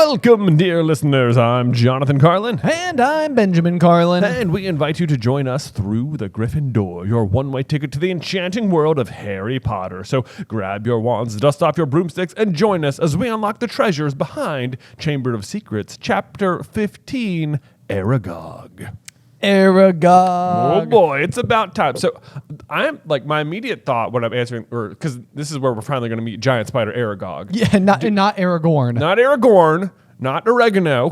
Welcome, dear listeners. I'm Jonathan Carlin. And I'm Benjamin Carlin. And we invite you to join us through the Griffin door, your one-way ticket to the enchanting world of Harry Potter. So grab your wands, dust off your broomsticks, and join us as we unlock the treasures behind Chamber of Secrets, Chapter 15, Aragog. Aragog. Oh boy, it's about time. So I'm like, my immediate thought when I'm answering, or because this is where we're finally going to meet giant spider Aragog. Yeah, not Aragorn. Not Aragorn, not oregano,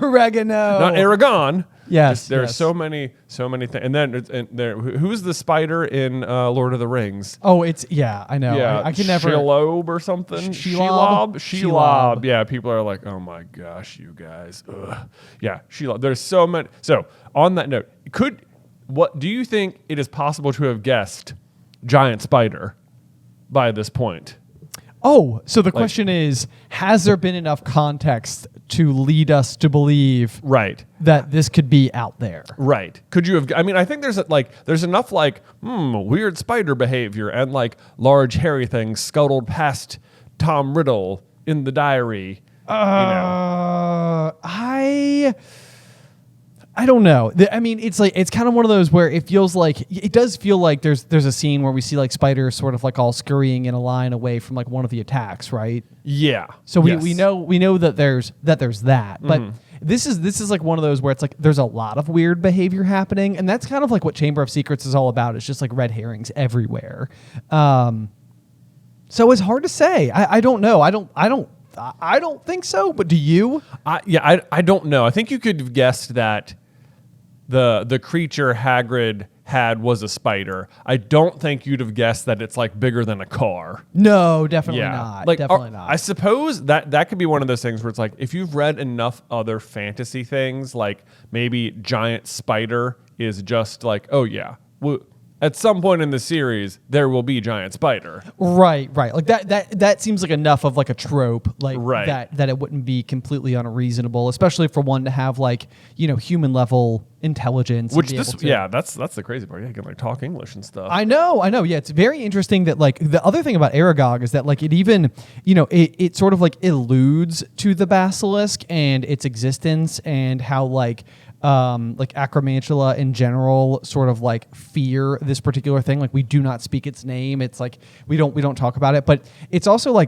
Oregano. not Aragon. Yes, There are yes. so many things. And then who's the spider in Lord of the Rings? Oh, I know. Yeah, I can never. Shelob or something. Shelob? Shelob. Yeah, people are like, oh my gosh, you guys. Ugh. Yeah, Shelob. There's so many. So on that note, what do you think it is possible to have guessed giant spider by this point? Oh, so the question is, has there been enough context to lead us to believe that this could be out there? Right. Could you have, I mean, I think there's enough weird spider behavior and large hairy things scuttled past Tom Riddle in the diary. I don't know. I mean, it's kind of one of those where it does feel like there's a scene where we see spiders sort of all scurrying in a line away from one of the attacks, right? Yeah. So we know that there's that, but this is one of those where it's there's a lot of weird behavior happening, and that's kind of what Chamber of Secrets is all about. It's just red herrings everywhere. So it's hard to say. I don't know. I don't think so, but do you? I don't know. I think you could have guessed that the creature Hagrid had was a spider. I don't think you'd have guessed that it's bigger than a car. No, definitely not. Definitely not. I suppose that could be one of those things where it's if you've read enough other fantasy things, maybe giant spider is just at some point in the series, there will be giant spider. Right. That seems like enough of a trope, right. that it wouldn't be completely unreasonable, especially for one to have human level intelligence. Which that's the crazy part. Yeah, you can talk English and stuff. I know. Yeah, it's very interesting that the other thing about Aragog is that it even it sort of alludes to the basilisk and its existence and how Acromantula in general sort of fear this particular thing. We do not speak its name. It's we don't talk about it. But it's also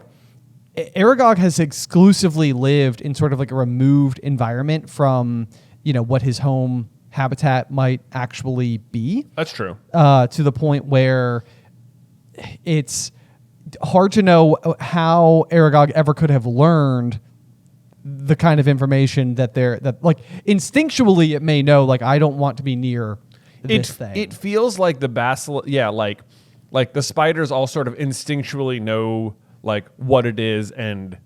Aragog has exclusively lived in sort of a removed environment from what his home habitat might actually be. That's true. To the point where it's hard to know how Aragog ever could have learned the kind of information that instinctually it may know, I don't want to be near this thing. It feels like the basilisk, like the spiders all sort of instinctually know what it is and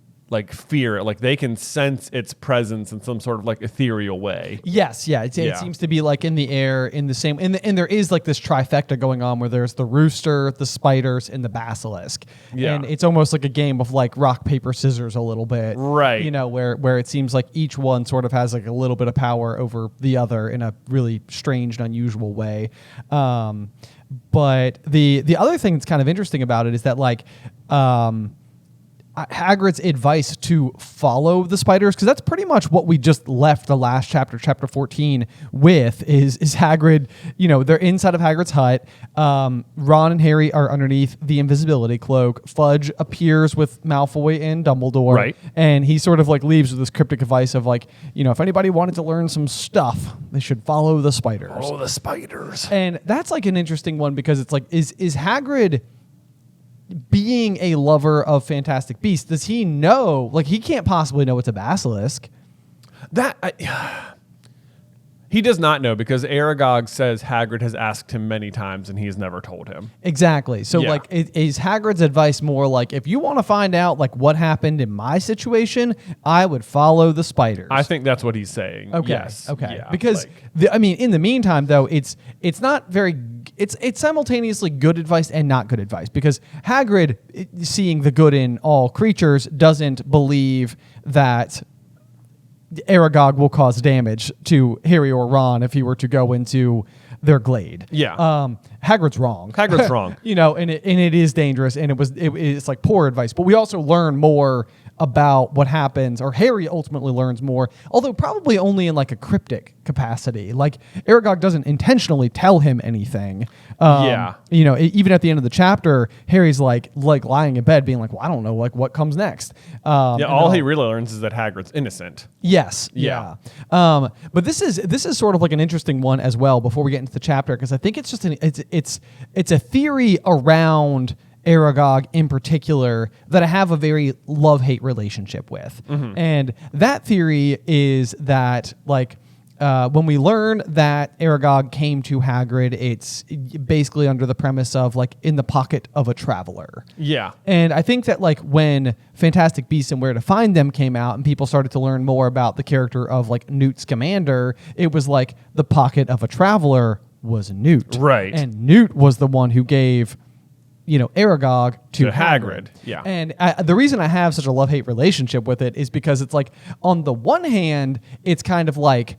fear it. They can sense its presence in some sort of ethereal way. Yes, yeah. It seems to be in the air in the same, and there is this trifecta going on where there's the rooster, the spiders, and the basilisk. Yeah. And it's almost like a game of rock, paper, scissors a little bit. Right. Where it seems like each one sort of has a little bit of power over the other in a really strange and unusual way. But the other thing that's kind of interesting about it is that Hagrid's advice to follow the spiders, because that's pretty much what we just left the last chapter 14, with is Hagrid, they're inside of Hagrid's hut. Ron and Harry are underneath the invisibility cloak. Fudge appears with Malfoy and Dumbledore. Right. And he sort of leaves with this cryptic advice of if anybody wanted to learn some stuff, they should follow the spiders. Oh, the spiders. And that's an interesting one, because it's is Hagrid, being a lover of fantastic beasts, does he know? He can't possibly know it's a basilisk. He does not know, because Aragog says Hagrid has asked him many times and he's never told him. Exactly. So is Hagrid's advice more if you want to find out what happened in my situation, I would follow the spiders? I think that's what he's saying. Okay. Yes. Okay. Yeah, because in the meantime though, it's not very. It's simultaneously good advice and not good advice, because Hagrid, seeing the good in all creatures, doesn't believe that Aragog will cause damage to Harry or Ron if he were to go into their glade. Yeah. Hagrid's wrong. Hagrid's wrong. And it is dangerous, and it's like poor advice. But we also learn more about what happens, or Harry ultimately learns more, although probably only in like a cryptic capacity. Like Aragog doesn't intentionally tell him anything. Even at the end of the chapter, Harry's like lying in bed being like, well, I don't know like what comes next. All he really learns is that Hagrid's innocent. Yes. Yeah. But this is sort of like an interesting one as well before we get into the chapter, because I think it's just it's a theory around Aragog in particular that I have a very love-hate relationship with. Mm-hmm. And that theory is that like when we learn that Aragog came to Hagrid, it's basically under the premise of like in the pocket of a traveler. Yeah. And I think that like when Fantastic Beasts and Where to Find Them came out and people started to learn more about the character of like Newt Scamander, it was like the pocket of a traveler was Newt. Right. And Newt was the one who gave Aragog to Hagrid. Yeah. And the reason I have such a love-hate relationship with it is because it's like, on the one hand, it's kind of like,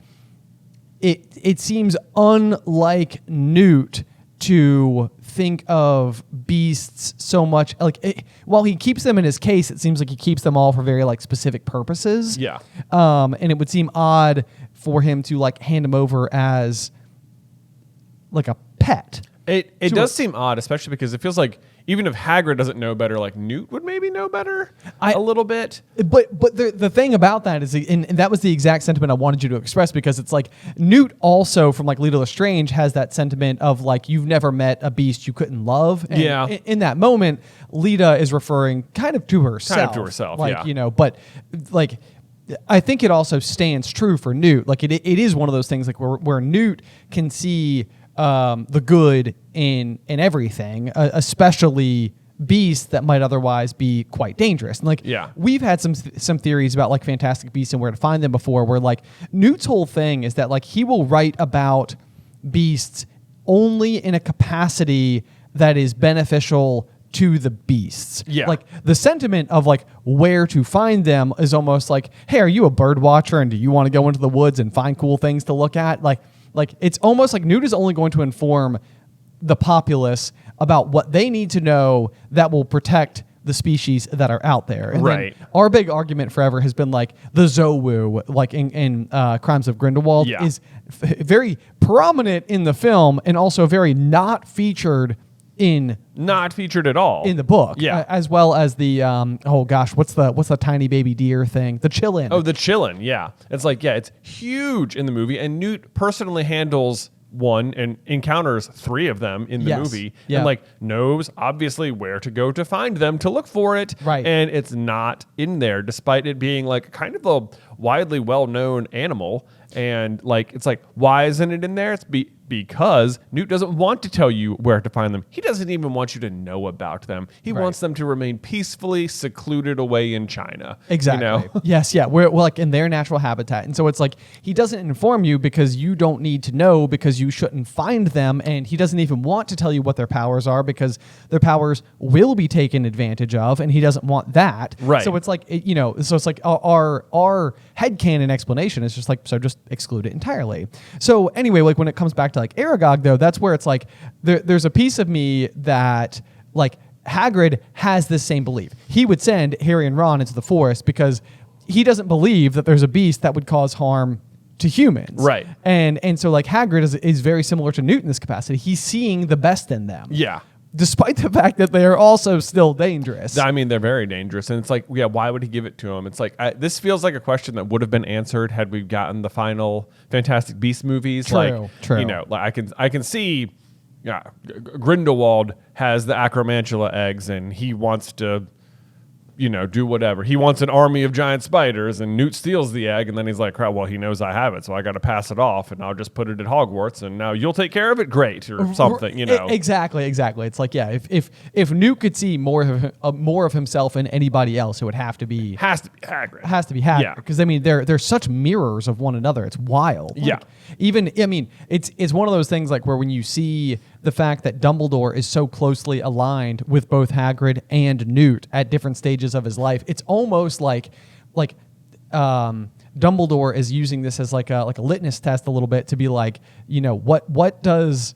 it seems unlike Newt to think of beasts so much. Like, while he keeps them in his case, it seems like he keeps them all for very like specific purposes. Yeah. And it would seem odd for him to like hand them over as like a pet. It does seem odd, especially because it feels like even if Hagrid doesn't know better, like Newt would maybe know better a little bit. But the thing about that is, and that was the exact sentiment I wanted you to express, because it's like Newt also from like Lita Lestrange has that sentiment of like, you've never met a beast you couldn't love. And yeah. In that moment, Lita is referring kind of to herself. Like, but like, I think it also stands true for Newt. Like it is one of those things like where Newt can see the good in everything, especially beasts that might otherwise be quite dangerous. And like, we've had some theories about like Fantastic Beasts and Where to Find Them before, where like Newt's whole thing is that like he will write about beasts only in a capacity that is beneficial to the beasts. Yeah. Like the sentiment of like where to find them is almost like, hey, are you a bird watcher and do you want to go into the woods and find cool things to look at? Like it's almost like Newt is only going to inform the populace about what they need to know that will protect the species that are out there. And right. Then our big argument forever has been like the Zowu, like in Crimes of Grindelwald, is very prominent in the film and also very not featured at all in the book. Yeah. As well as the what's the tiny baby deer thing? The Chillin. Oh, the Chillin. Yeah. It's like, it's huge in the movie, and Newt personally handles one and encounters 3 of them in the movie, and like knows obviously where to go to find them, to look for it. Right. And it's not in there, despite it being like kind of a widely well-known animal. And like, it's like, why isn't it in there? It's because Newt doesn't want to tell you where to find them. He doesn't even want you to know about them. He wants them to remain peacefully secluded away in China. Exactly. Yes. Yeah. We're like in their natural habitat. And so it's like, he doesn't inform you because you don't need to know, because you shouldn't find them. And he doesn't even want to tell you what their powers are, because their powers will be taken advantage of. And he doesn't want that. Right. So it's like, so it's like our headcanon explanation is just like, so just exclude it entirely. So anyway, like when it comes back to like Aragog though, that's where it's like there's a piece of me that like Hagrid has this same belief. He would send Harry and Ron into the forest because he doesn't believe that there's a beast that would cause harm to humans. Right. And so like Hagrid is very similar to Newt in this capacity. He's seeing the best in them. Yeah. Despite the fact that they are also still dangerous. I mean, they're very dangerous. And it's like, why would he give it to him? It's like, this feels like a question that would have been answered had we gotten the final Fantastic Beasts movies. True. Like, I can see Grindelwald has the Acromantula eggs and he wants to, do whatever. He wants an army of giant spiders, and Newt steals the egg, and then he's like, crap, well, he knows I have it, so I got to pass it off, and I'll just put it at Hogwarts, and now you'll take care of it? Great, or something, Exactly. It's like, if Newt could see more of himself in anybody else, it would have to be... Has to be Hagrid. Has to be Hagrid. Because, I mean, they're such mirrors of one another. It's wild. It's one of those things, like, where when you see the fact that Dumbledore is so closely aligned with both Hagrid and Newt at different stages of his life, it's almost like Dumbledore is using this as like a litmus test a little bit to be like, what does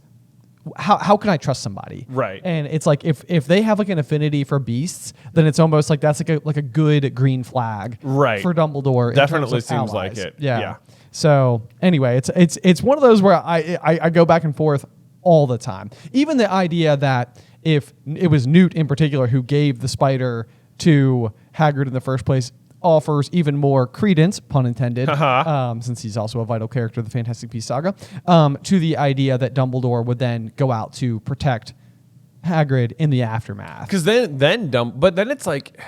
how can I trust somebody? Right. And it's like if they have like an affinity for beasts, then it's almost like that's like a good green flag Right. for Dumbledore. Definitely in terms of seems like allies. it. Yeah. Yeah. So anyway, it's one of those where I go back and forth all the time. Even the idea that if it was Newt in particular who gave the spider to Hagrid in the first place offers even more credence, pun intended, since he's also a vital character of the Fantastic Beasts saga, to the idea that Dumbledore would then go out to protect Hagrid in the aftermath. Because but then it's like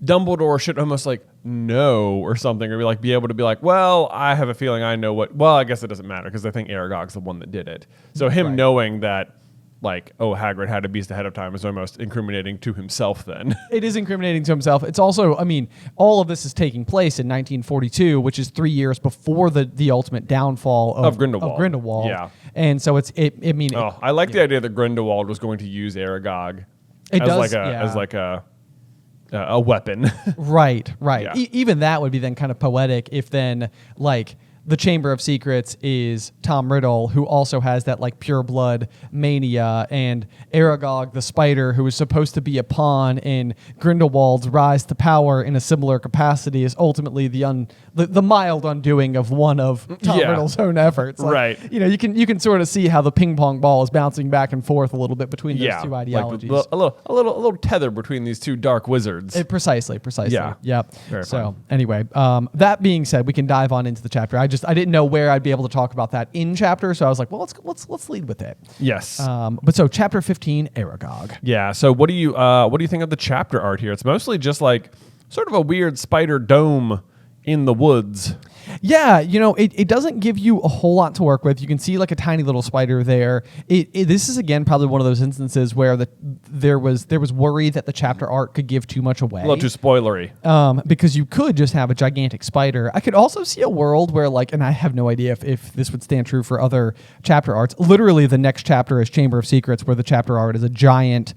Dumbledore should almost like know or something, or be able to be like, well, I have a feeling I know what. Well, I guess it doesn't matter because I think Aragog's the one that did it. So him knowing that, like, oh, Hagrid had a beast ahead of time is almost incriminating to himself. Then it is incriminating to himself. It's also, I mean, all of this is taking place in 1942, which is 3 years before the ultimate downfall of Grindelwald. Yeah, and so I like the idea that Grindelwald was going to use Aragog as like a weapon. Right. Yeah. Even that would be then kind of poetic if then like the Chamber of Secrets is Tom Riddle, who also has that like pure blood mania, and Aragog the spider, who is supposed to be a pawn in Grindelwald's rise to power in a similar capacity, is ultimately the mild undoing of one of Tom Riddle's own efforts. Like, right. You know, you can sort of see how the ping pong ball is bouncing back and forth a little bit between those two ideologies. Like a little tether between these two dark wizards. Precisely. Yeah. Yep. Very so fun. anyway, that being said, we can dive on into the chapter. I didn't know where I'd be able to talk about that in chapter, so I was like, well, let's lead with it. Yes. But so chapter 15, Aragog. Yeah. So what do you think of the chapter art here? It's mostly just like sort of a weird spider dome in the woods. Yeah, you know, it doesn't give you a whole lot to work with. You can see like a tiny little spider there. This is again probably one of those instances where there was worry that the chapter art could give too much away. A little too spoilery. Because you could just have a gigantic spider. I could also see a world where like, and I have no idea if this would stand true for other chapter arts. Literally the next chapter is Chamber of Secrets, where the chapter art is a giant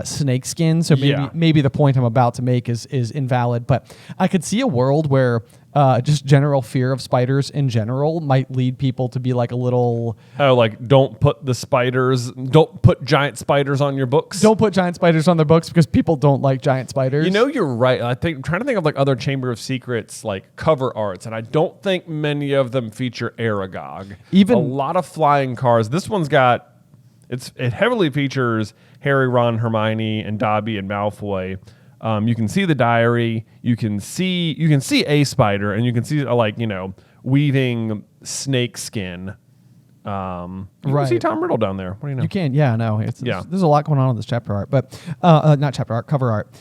snake skin. So maybe the point I'm about to make is invalid. But I could see a world where just general fear of spiders in general might lead people to be like a little... Oh, like don't put giant spiders on your books. Don't put giant spiders on their books because people don't like giant spiders. You know, you're right. I'm trying to think of like other Chamber of Secrets like cover arts, and I don't think many of them feature Aragog. Even a lot of flying cars. This one's got... It heavily features Harry, Ron, Hermione, and Dobby and Malfoy. You can see the diary. You can see a spider, and you can see weaving snake skin. You can see Tom Riddle down there. What do you know? You can, yeah, no. There's a lot going on in this chapter art, but not chapter art, cover art.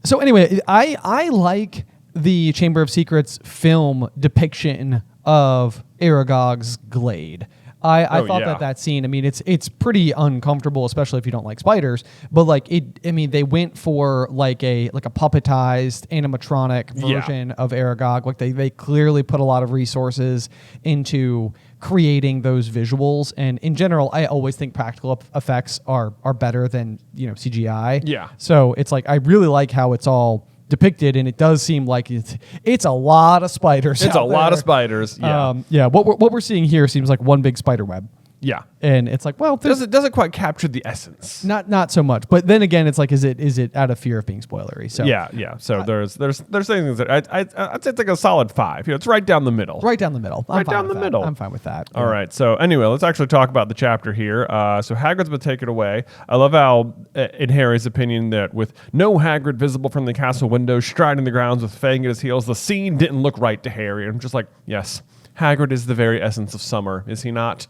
So anyway, I like the Chamber of Secrets film depiction of Aragog's glade. I thought that scene, I mean, it's pretty uncomfortable, especially if you don't like spiders, but like they went for like a puppetized animatronic version of Aragog. Like they clearly put a lot of resources into creating those visuals, and in general, I always think practical effects are better than, CGI. Yeah. So it's like, I really like how it's all depicted, and it does seem like it's a lot of spiders. It's a lot of spiders. Yeah. What we're seeing here seems like one big spider web. Yeah. And it's like, well, doesn't quite capture the essence. Not so much. But then again, it's like, is it out of fear of being spoilery? So yeah. So there's things that I'd say it's like a solid 5. It's right down the middle. Right down the middle. I'm fine with that. All right. So anyway, let's actually talk about the chapter here. So Hagrid's been taken away. I love how, in Harry's opinion, that with no Hagrid visible from the castle window, striding the grounds with Fang at his heels, the scene didn't look right to Harry. And I'm just like, yes, Hagrid is the very essence of summer, is he not?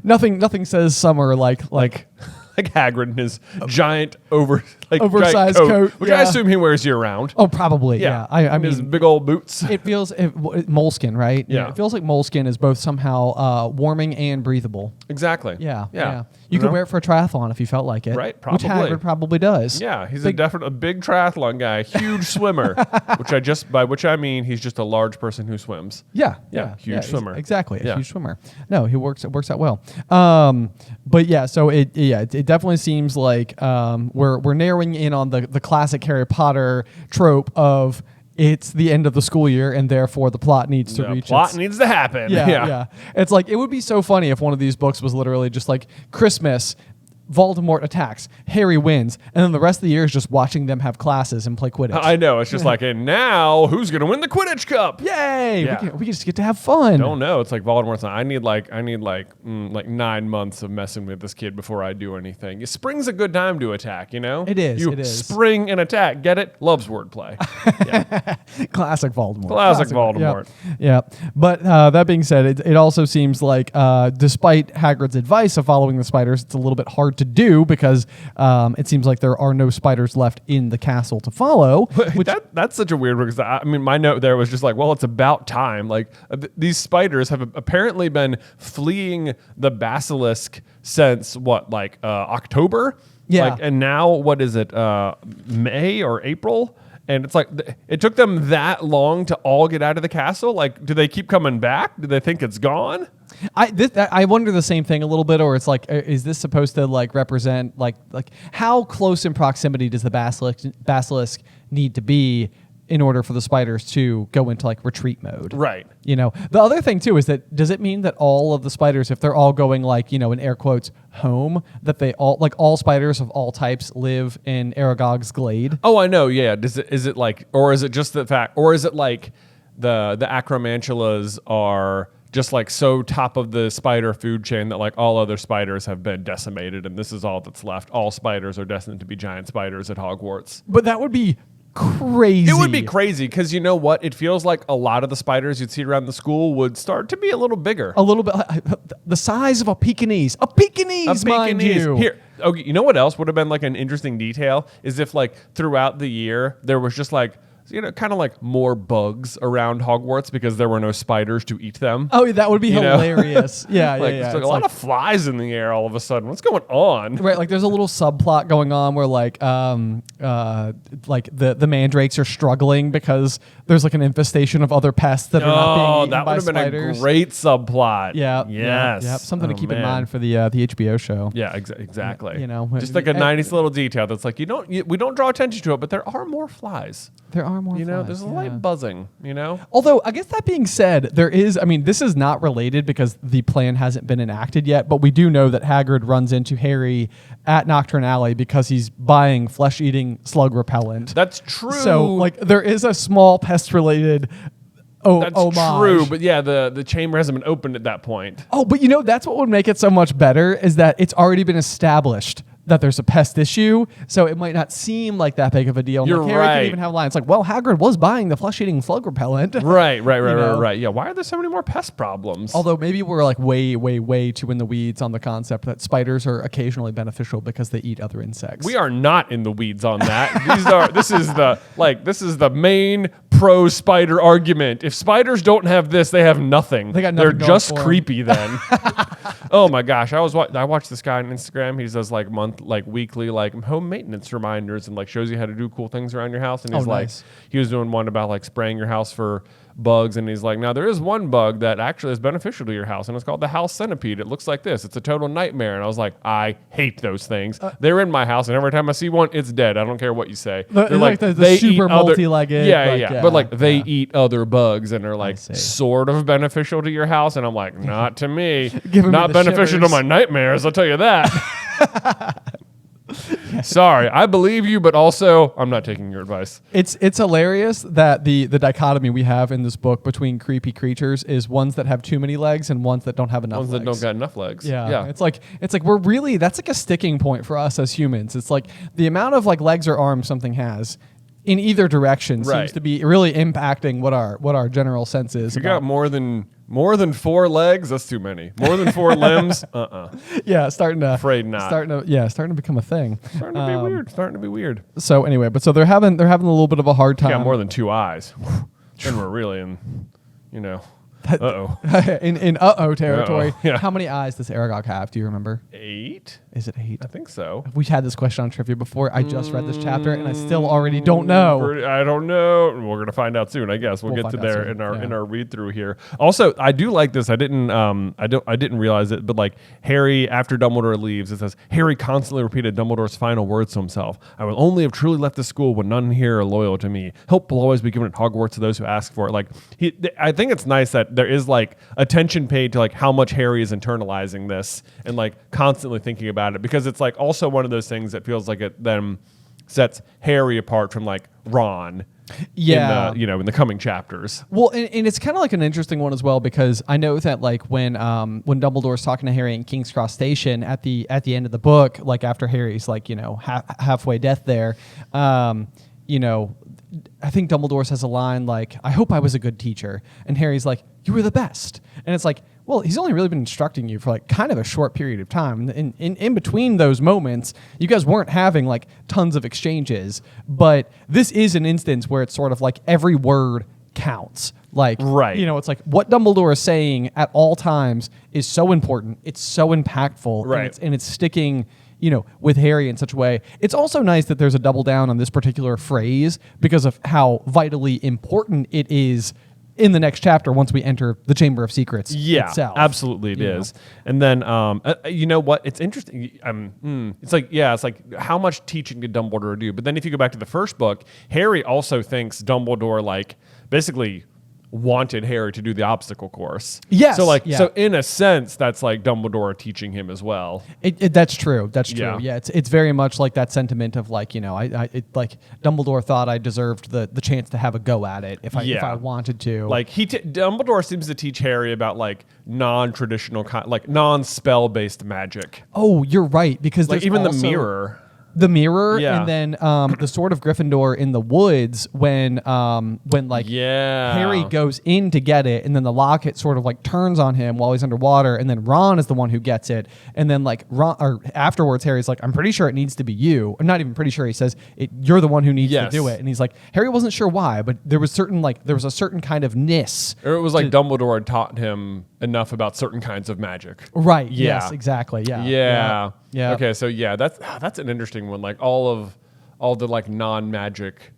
Nothing says summer like Hagrid in his giant oversized coat, which I assume he wears year round. Oh, probably. Yeah. I mean, his big old boots. It feels moleskin, right? Yeah. It feels like moleskin is both somehow warming and breathable. Exactly. Yeah. You could wear it for a triathlon if you felt like it. Right, probably. Which Hagrid probably does. Yeah, he's a big triathlon guy, huge swimmer, by which I mean he's just a large person who swims. Yeah. Huge swimmer. Exactly, a huge swimmer. No, it works out well. But yeah, so it definitely seems like we're narrowing in on the classic Harry Potter trope of it's the end of the school year, and therefore the plot needs to reach plot its... needs to happen. Yeah. It's like, it would be so funny if one of these books was literally just like Christmas, Voldemort attacks, Harry wins, and then the rest of the year is just watching them have classes and play Quidditch. I know. It's just like, and now who's going to win the Quidditch Cup? Yay! Yeah. We just get to have fun. Don't know. It's like Voldemort's not. I need like 9 months of messing with this kid before I do anything. Spring's a good time to attack, you know? It is. You it is. spring and attack. Get it? Loves wordplay. Yeah. Classic Voldemort. Classic Voldemort. Yeah. But that being said, it also seems like despite Hagrid's advice of following the spiders, it's a little bit hard to do because it seems like there are no spiders left in the castle to follow. Which That's such a weird one because I mean, my note there was just like, well, it's about time. Like these spiders have apparently been fleeing the basilisk since October? Yeah. And now what is it? May or April? And it's like, it took them that long to all get out of the castle? Like, do they keep coming back? Do they think it's gone? I wonder the same thing a little bit, or it's like, is this supposed to like represent like how close in proximity does the basilisk need to be in order for the spiders to go into like retreat mode? Right. You know, the other thing too is that does it mean that all of the spiders, if they're all going like, you know, in air quotes, home, that they all spiders of all types live in Aragog's glade? Oh, I know. Yeah. Is it like, or is it just the fact, or is it like the acromantulas are just like so top of the spider food chain that like all other spiders have been decimated and this is all that's left? All spiders are destined to be giant spiders at Hogwarts. But that would be crazy. It would be crazy because you know what? It feels like a lot of the spiders you'd see around the school would start to be a little bigger. A little bit, the size of a Pekingese. A Pekingese, mind you. Here, okay, you know what else would have been like an interesting detail is if like throughout the year there was just like, you know, kind of like more bugs around Hogwarts because there were no spiders to eat them. Oh, that would be hilarious. Yeah, like, yeah. It's like a lot of flies in the air all of a sudden. What's going on? Right, like there's a little subplot going on where like the mandrakes are struggling because there's like an infestation of other pests that are not being eaten by spiders. That would have been a great subplot. Yeah. Yes. Yeah. Something to keep in mind for the HBO show. Yeah, exactly. You know, just like a nice little detail that's like we don't draw attention to it, but there are more flies. There are more. You know, flies, there's a light buzzing. You know. Although I guess that being said, there is. I mean, this is not related because the plan hasn't been enacted yet. But we do know that Hagrid runs into Harry at Nocturne Alley because he's buying flesh-eating slug repellent. That's true. So, like, there is a small pest-related That's homage. true, but yeah, the chamber hasn't been opened at that point. Oh, but you know, that's what would make it so much better is that it's already been established that there's a pest issue, so it might not seem like that big of a deal. You're like, Harry right. can even have lines like, well, Hagrid was buying the flesh-eating slug repellent. Right. know? Right. Yeah, why are there so many more pest problems? Although maybe we're like way too in the weeds on the concept that spiders are occasionally beneficial because they eat other insects. We are not in the weeds on that. This is the main pro spider argument. If spiders don't have this, they have nothing. They got They're nothing just going for 'em. creepy then. Oh my gosh, I watched this guy on Instagram. He does like weekly like home maintenance reminders and like shows you how to do cool things around your house. And he's nice. he was doing one about like spraying your house for bugs, and he's like, now there is one bug that actually is beneficial to your house, and it's called the house centipede. It looks like this. It's a total nightmare. And I was like, I hate those things. They're in my house, and every time I see one, it's dead. I don't care what you say. They're like the they super eat other- multi-legged, Yeah. But like they eat other bugs, and are like see. sort of beneficial to your house. And I'm like, not to me. Giving me Not the beneficial to shivers. my nightmares. I'll tell you that. Sorry, I believe you, but also I'm not taking your advice. It's hilarious that the dichotomy we have in this book between creepy creatures is ones that have too many legs and ones that don't have enough Ones legs. that don't got enough legs. Yeah. It's like we're really, that's like a sticking point for us as humans. It's like the amount of like legs or arms something has in either direction Right. seems to be really impacting what our general sense is. If you got more than 4 legs, that's too many. More than 4 limbs, Yeah, starting to Afraid not. starting to become a thing. Starting to be weird. So anyway, but so they're having a little bit of a hard time. Got more than 2 eyes. Then we're really in, in uh-oh territory. Uh-oh, yeah. How many eyes does Aragog have? Do you remember? 8? Is it 8? I think so. We've had this question on trivia before. I just read this chapter and I still already don't know. I don't know. We're gonna find out soon, I guess. We'll get to there soon. in our read through here. Also, I do like this. I didn't realize it, but like Harry, after Dumbledore leaves, it says Harry constantly repeated Dumbledore's final words to himself. I will only have truly left the school when none here are loyal to me. Help will always be given at Hogwarts to those who ask for it. Like I think it's nice that there is like attention paid to like how much Harry is internalizing this and like constantly thinking about it, because it's like also one of those things that feels like it then sets Harry apart from like Ron. Yeah, in the coming chapters. Well, and it's kind of like an interesting one as well, because I know that like when Dumbledore's talking to Harry in King's Cross Station at the end of the book, like after Harry's like halfway death there, I think Dumbledore says a line like, "I hope I was a good teacher," and Harry's like, "You were the best," and it's like, well, he's only really been instructing you for like kind of a short period of time. In between those moments, you guys weren't having like tons of exchanges, but this is an instance where it's sort of like every word counts. Like, right. It's like what Dumbledore is saying at all times is so important. It's so impactful. Right. And it's sticking, with Harry in such a way. It's also nice that there's a double down on this particular phrase because of how vitally important it is in the next chapter once we enter the Chamber of Secrets itself. Absolutely it is. And then, you know what? It's interesting. It's like how much teaching did Dumbledore do? But then if you go back to the first book, Harry also thinks Dumbledore like basically wanted Harry to do the obstacle course. Yes. So in a sense, that's like Dumbledore teaching him as well. That's true. That's true. Yeah. It's very much like that sentiment of like, like Dumbledore thought I deserved the chance to have a go at it if I wanted to. Like Dumbledore seems to teach Harry about like non-traditional like non-spell based magic. Oh, you're right, because Like there's even also the mirror. The mirror, Yeah. and then the Sword of Gryffindor in the woods when Harry goes in to get it, and then the locket sort of like turns on him while he's underwater, and then Ron is the one who gets it, and then like afterwards Harry's like, I'm pretty sure it needs to be you. I'm not even pretty sure. He says you're the one who needs to do it, and he's like, Harry wasn't sure why, but there was a certain kind of ness. Or it was like Dumbledore had taught him enough about certain kinds of magic. Right. Yeah. Yes. Exactly. Yeah. Yeah. Okay. So that's an interesting one. Like all the like non-magic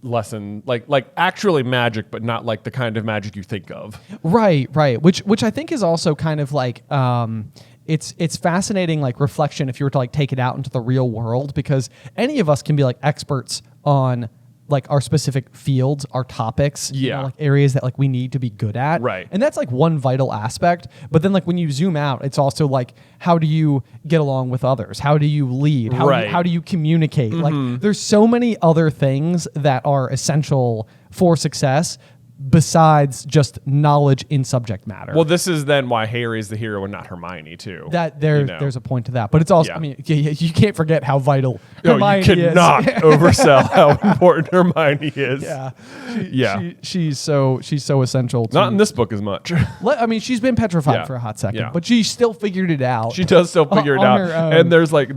lesson, like actually magic, but not like the kind of magic you think of. Right. Which I think is also kind of like it's fascinating like reflection if you were to like take it out into the real world, because any of us can be like experts on like our specific fields, our topics, like areas that like we need to be good at. Right. And that's like one vital aspect. But then like when you zoom out, it's also like, how do you get along with others? How do you lead? How do you communicate? Like there's so many other things that are essential for success besides just knowledge in subject matter. Well, this is then why Harry's the hero and not Hermione too. That there's a point to that, but it's also I mean you can't forget how vital Hermione you cannot oversell how important Hermione is. She's so essential. Not in this book as much. I mean, she's been petrified for a hot second, but she still figured it out. She does still figure it out. Her own. And there's like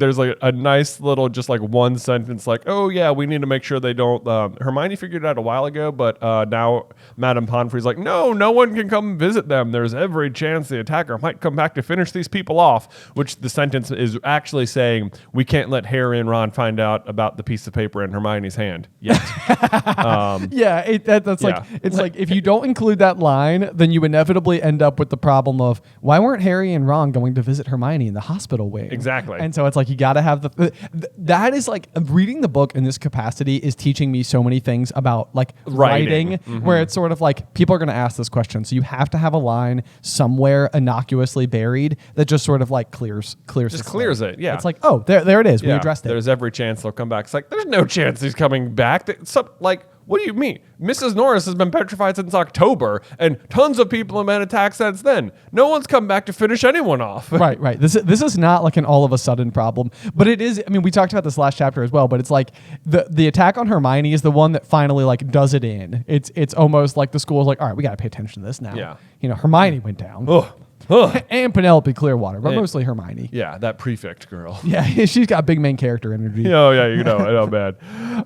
a nice little just like one sentence like, oh yeah, we need to make sure they don't. Hermione figured it out a while ago, but now Madame Pomfrey's like, no one can come visit them. There's every chance the attacker might come back to finish these people off, which the sentence is actually saying we can't let Harry and Ron find out about the piece of paper in Hermione's hand yet. It's like if you don't include that line, then you inevitably end up with the problem of why weren't Harry and Ron going to visit Hermione in the hospital wing? Exactly. And so it's like you got to have that is like reading the book in this capacity is teaching me so many things about like writing. Where it's sort of like people are going to ask this question, so you have to have a line somewhere innocuously buried that just sort of like clears it. Yeah, it's like, oh, there it is. We addressed it. There's every chance they'll come back. It's like there's no chance he's coming back. What do you mean? Mrs. Norris has been petrified since October, and tons of people have been attacked since then. No one's come back to finish anyone off. Right. This is not like an all of a sudden problem, but it is. I mean, we talked about this last chapter as well, but it's like the attack on Hermione is the one that finally like does it in. It's almost like the school is like, all right, we got to pay attention to this now. Yeah. Hermione went down. Ugh. and Penelope Clearwater, but mostly Hermione. Yeah, that prefect girl. Yeah, she's got big main character energy. Oh, yeah, I know, bad.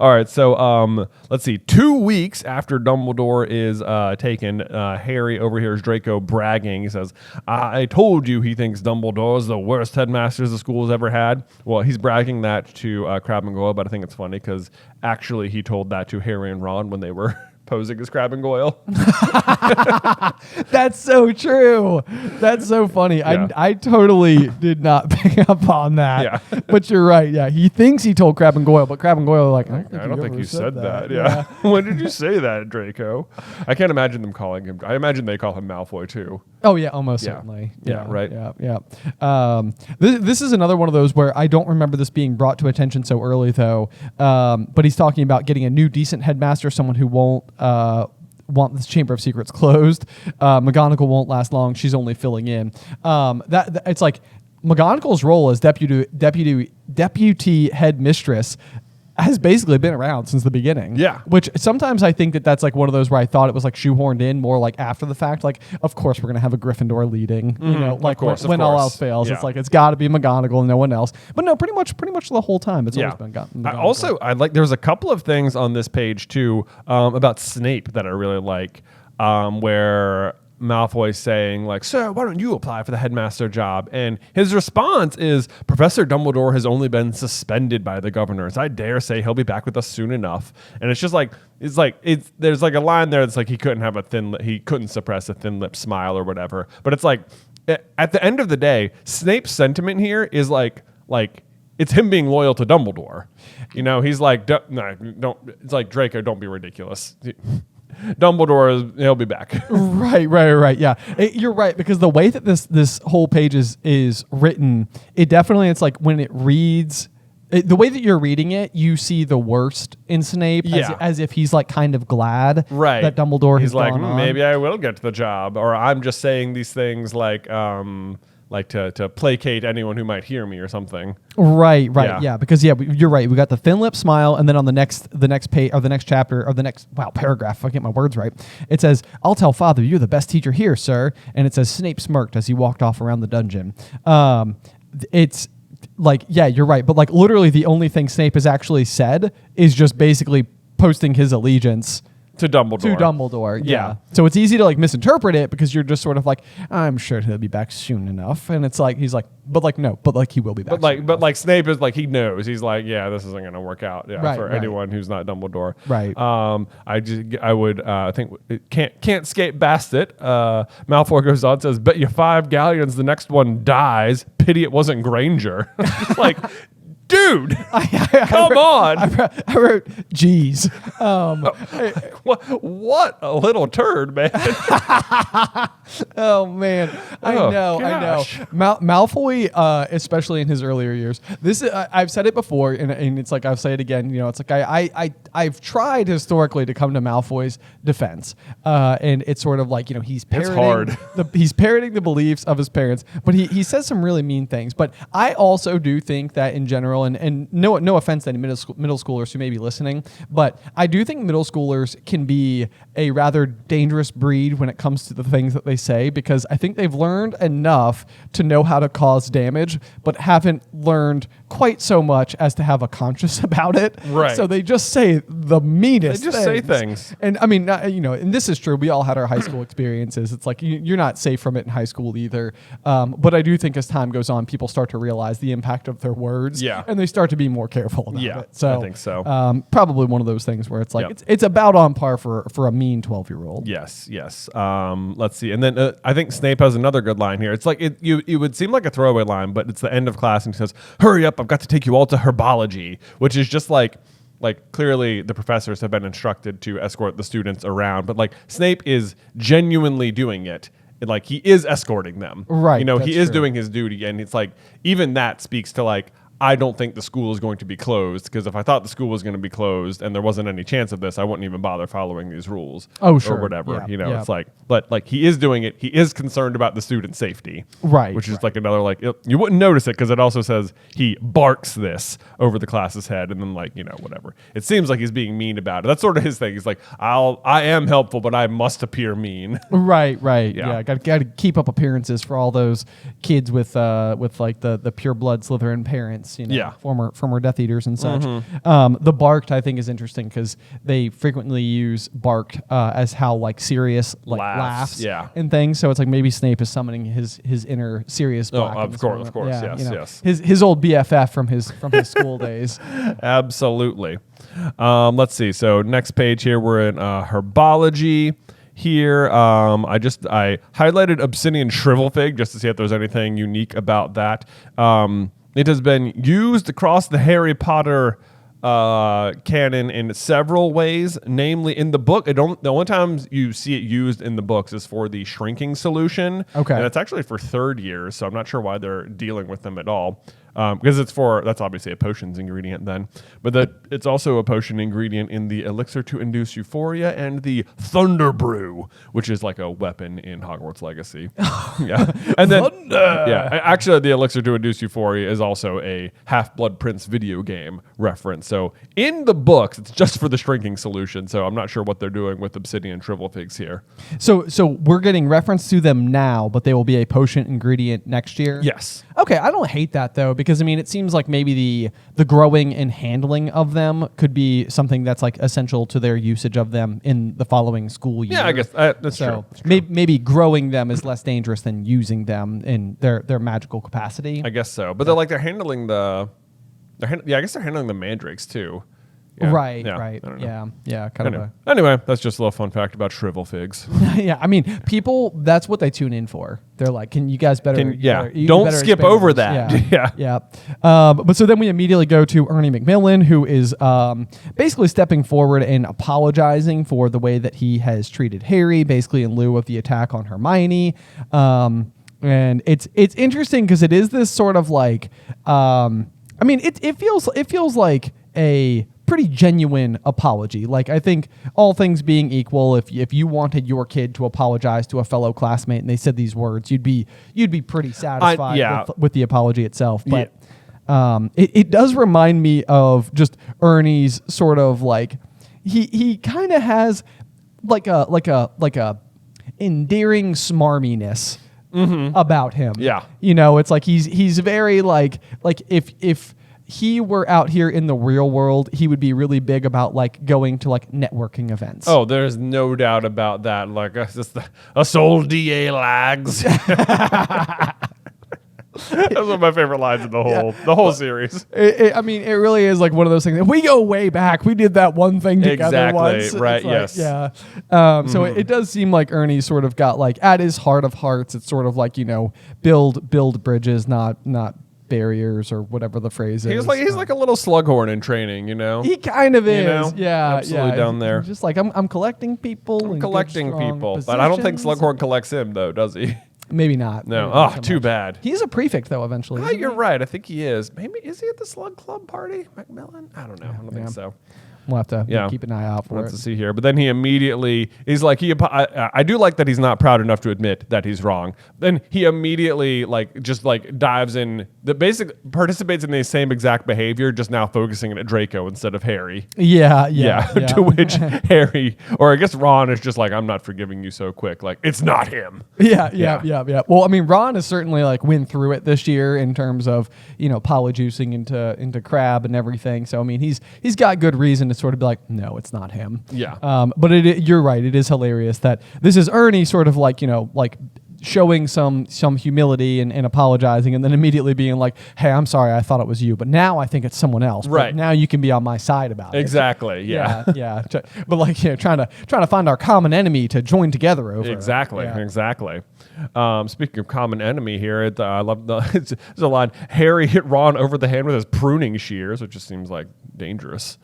All right, so let's see. 2 weeks after Dumbledore is taken, Harry overhears Draco bragging. He says, I told you he thinks Dumbledore is the worst headmaster the school's ever had. Well, he's bragging that to Crabbe and Goyle, but I think it's funny because actually he told that to Harry and Ron when they were posing as Crabbe and Goyle. That's so true. That's so funny. Yeah. I totally did not pick up on that. Yeah. But you're right. Yeah. He thinks he told Crabbe and Goyle, but Crabbe and Goyle are like, I don't think you said that. Yeah. When did you say that, Draco? I can't imagine them calling him. I imagine they call him Malfoy too. Oh yeah, almost certainly. Yeah, right. Yeah. This is another one of those where I don't remember this being brought to attention so early though. But he's talking about getting a new decent headmaster, someone who won't want this Chamber of Secrets closed. McGonagall won't last long. She's only filling in. That it's like McGonagall's role as deputy headmistress has basically been around since the beginning. Yeah. Which sometimes I think that's like one of those where I thought it was like shoehorned in more like after the fact. Like, of course we're gonna have a Gryffindor leading. You know, like when all else fails, it's like it's got to be McGonagall and no one else. But no, pretty much the whole time it's always been McGonagall. I like. There's a couple of things on this page too about Snape that I really like, where Malfoy's saying like, "Sir, why don't you apply for the headmaster job?" And his response is, "Professor Dumbledore has only been suspended by the governors. I dare say he'll be back with us soon enough." And it's just like there's like a line there that's like he couldn't suppress a thin lip smile or whatever. But it's like at the end of the day, Snape's sentiment here is like it's him being loyal to Dumbledore. You know, he's like, no, don't. It's like, Draco, don't be ridiculous. Dumbledore, he'll be back. Right. Yeah, you're right, because the way that this whole page is written, it's like when it reads, the way that you're reading it, you see the worst in Snape, as if he's like kind of glad that Dumbledore has gone on. Maybe I will get the job, or I'm just saying these things like to placate anyone who might hear me or something. Right. Yeah, because you're right. We got the thin lip smile, and then on the next page or the next chapter or the next paragraph, if I get my words right, it says, "I'll tell Father you're the best teacher here, sir." And it says Snape smirked as he walked off around the dungeon. It's like, yeah, you're right, but like literally the only thing Snape has actually said is just basically posting his allegiance to Dumbledore. Yeah. So it's easy to like misinterpret it because you're just sort of like, I'm sure he'll be back soon enough. And it's like, he's like, but like, no, but like he will be back. But like Snape is like, he knows. He's like, yeah, this isn't going to work out for anyone who's not Dumbledore. Right. I would think it can't skate past it. Malfoy goes on, says, "Bet you 5 galleons the next one dies. Pity it wasn't Granger." Like, dude, come on. I wrote, geez. What a little turd, man. Oh, man. I know. Malfoy, especially in his earlier years, I've said it before, and it's like, I'll say it again. You know, it's like I've tried historically to come to Malfoy's defense. And it's sort of like, you know, he's parroting the beliefs of his parents, but he says some really mean things. But I also do think that in general, and no offense to any middle schoolers who may be listening, but I do think middle schoolers can be a rather dangerous breed when it comes to the things that they say, because I think they've learned enough to know how to cause damage, but haven't learned quite so much as to have a conscience about it. Right. So they just say the meanest things. Say things. And I mean, you know, and this is true. We all had our high school experiences. It's like you're not safe from it in high school either. But I do think as time goes on, people start to realize the impact of their words. Yeah. And they start to be more careful about it. So I think so. Probably one of those things where it's like it's about on par for a mean 12-year-old. Yes. Let's see. And then I think Snape has another good line here. It's like it would seem like a throwaway line, but it's the end of class and he says, "Hurry up, I've got to take you all to herbology," which is just like clearly the professors have been instructed to escort the students around, but like Snape is genuinely doing it. Like he is escorting them. Right. You know, he is doing his duty, and it's like even that speaks to like, I don't think the school is going to be closed, because if I thought the school was going to be closed and there wasn't any chance of this, I wouldn't even bother following these rules. Oh, sure. Or whatever. Yeah, You know, yeah. it's like, but like he is doing it. He is concerned about the student safety. Right. Which is right. like another, like, you wouldn't notice it because it also says he barks this over the class's head, and then, like, you know, whatever. It seems like he's being mean about it. That's sort of his thing. He's like, I am helpful, but I must appear mean. Right. Yeah. Yeah. Got to keep up appearances for all those kids with like the pure blood Slytherin parents. You know, Yeah. former Death Eaters and such. The barked, I think, is interesting because they frequently use barked as how like serious like laughs yeah. and things. So it's like maybe Snape is summoning his inner serious Oh, black. of course, yes, you know, yes. His old BFF from his school days. Absolutely. Let's see. So next page here, we're in herbology. Here, I highlighted Obsidian Shrivel Fig just to see if there's anything unique about that. It has been used across the Harry Potter canon in several ways, namely in the book. The only times you see it used in the books is for the shrinking solution. Okay. And it's actually for third years, so I'm not sure why they're dealing with them at all. Because that's obviously a potions ingredient then. But it's also a potion ingredient in the Elixir to Induce Euphoria and the Thunder Brew, which is like a weapon in Hogwarts Legacy. Yeah. And then, actually the Elixir to Induce Euphoria is also a Half-Blood Prince video game reference. So in the books, it's just for the shrinking solution. So I'm not sure what they're doing with Obsidian Shrivel Figs here. So we're getting reference to them now, but they will be a potion ingredient next year? Yes. Okay, I don't hate that though, because I mean, it seems like maybe the growing and handling of them could be something that's like essential to their usage of them in the following school year. Yeah, I guess that's true. So That's true. maybe growing them is less dangerous than using them in their magical capacity. I guess so. But they're handling I guess they're handling the mandrakes too. Yeah. Right, Yeah. right. I don't know. Yeah, kind of Anyway, that's just a little fun fact about shrivel figs. yeah, I mean, people, that's what they tune in for. They're like, can you guys better... Don't better skip expand over this. that. Yeah. But so then we immediately go to Ernie Macmillan, who is basically stepping forward and apologizing for the way that he has treated Harry, basically in lieu of the attack on Hermione. And it's interesting because it is this sort of like... I mean, it feels like a pretty genuine apology. Like, I think all things being equal, if you wanted your kid to apologize to a fellow classmate and they said these words, you'd be pretty satisfied with the apology itself. But it does remind me of just Ernie's sort of like he kind of has like a endearing smarminess about him. Yeah. You know, it's like he's very like if he were out here in the real world, he would be really big about like going to like networking events. Oh, there's no doubt about that. Like us old DA lags. That's one of my favorite lines in the whole series. I mean, it really is like one of those things. We go way back. We did that one thing together once. Right. It's like, Yes. Yeah. So it does seem like Ernie sort of got like at his heart of hearts. It's sort of like, you know, build bridges, not barriers or whatever the phrase is. He's like a little slughorn in training, you know. He kind of is. know? Yeah. Absolutely down there. Just like I'm collecting people. I'm collecting people, but I don't think Slughorn collects him though, does he? Maybe not. No. Maybe not so Too much. bad. He's a prefect though. Eventually. Oh, isn't you're he? right. I think he is. Maybe is he at the Slug Club party, Macmillan? I don't know. I don't think so. We'll have to keep an eye out for Let's it. see here. But then he immediately, he's like, I do like that he's not proud enough to admit that he's wrong. Then he immediately just dives in, participates in the same exact behavior, just now focusing at Draco instead of Harry. Yeah. To which Harry, or I guess Ron is just like, I'm not forgiving you so quick. Like, it's not him. Yeah. Well, I mean, Ron has certainly like went through it this year in terms of, you know, polyjuicing into Crab and everything. So I mean, he's got good reason to sort of be like, no, it's not him. Yeah. But you're right. It is hilarious that this is Ernie sort of like, you know, like showing some humility and apologizing and then immediately being like, hey, I'm sorry, I thought it was you, but now I think it's someone else. Right. But now you can be on my side about it. Exactly. Yeah. Yeah. But like, you know, trying to find our common enemy to join together over. Exactly. Yeah. Exactly. Speaking of common enemy here, I love there's a line. Harry hit Ron over the hand with his pruning shears, which just seems like dangerous.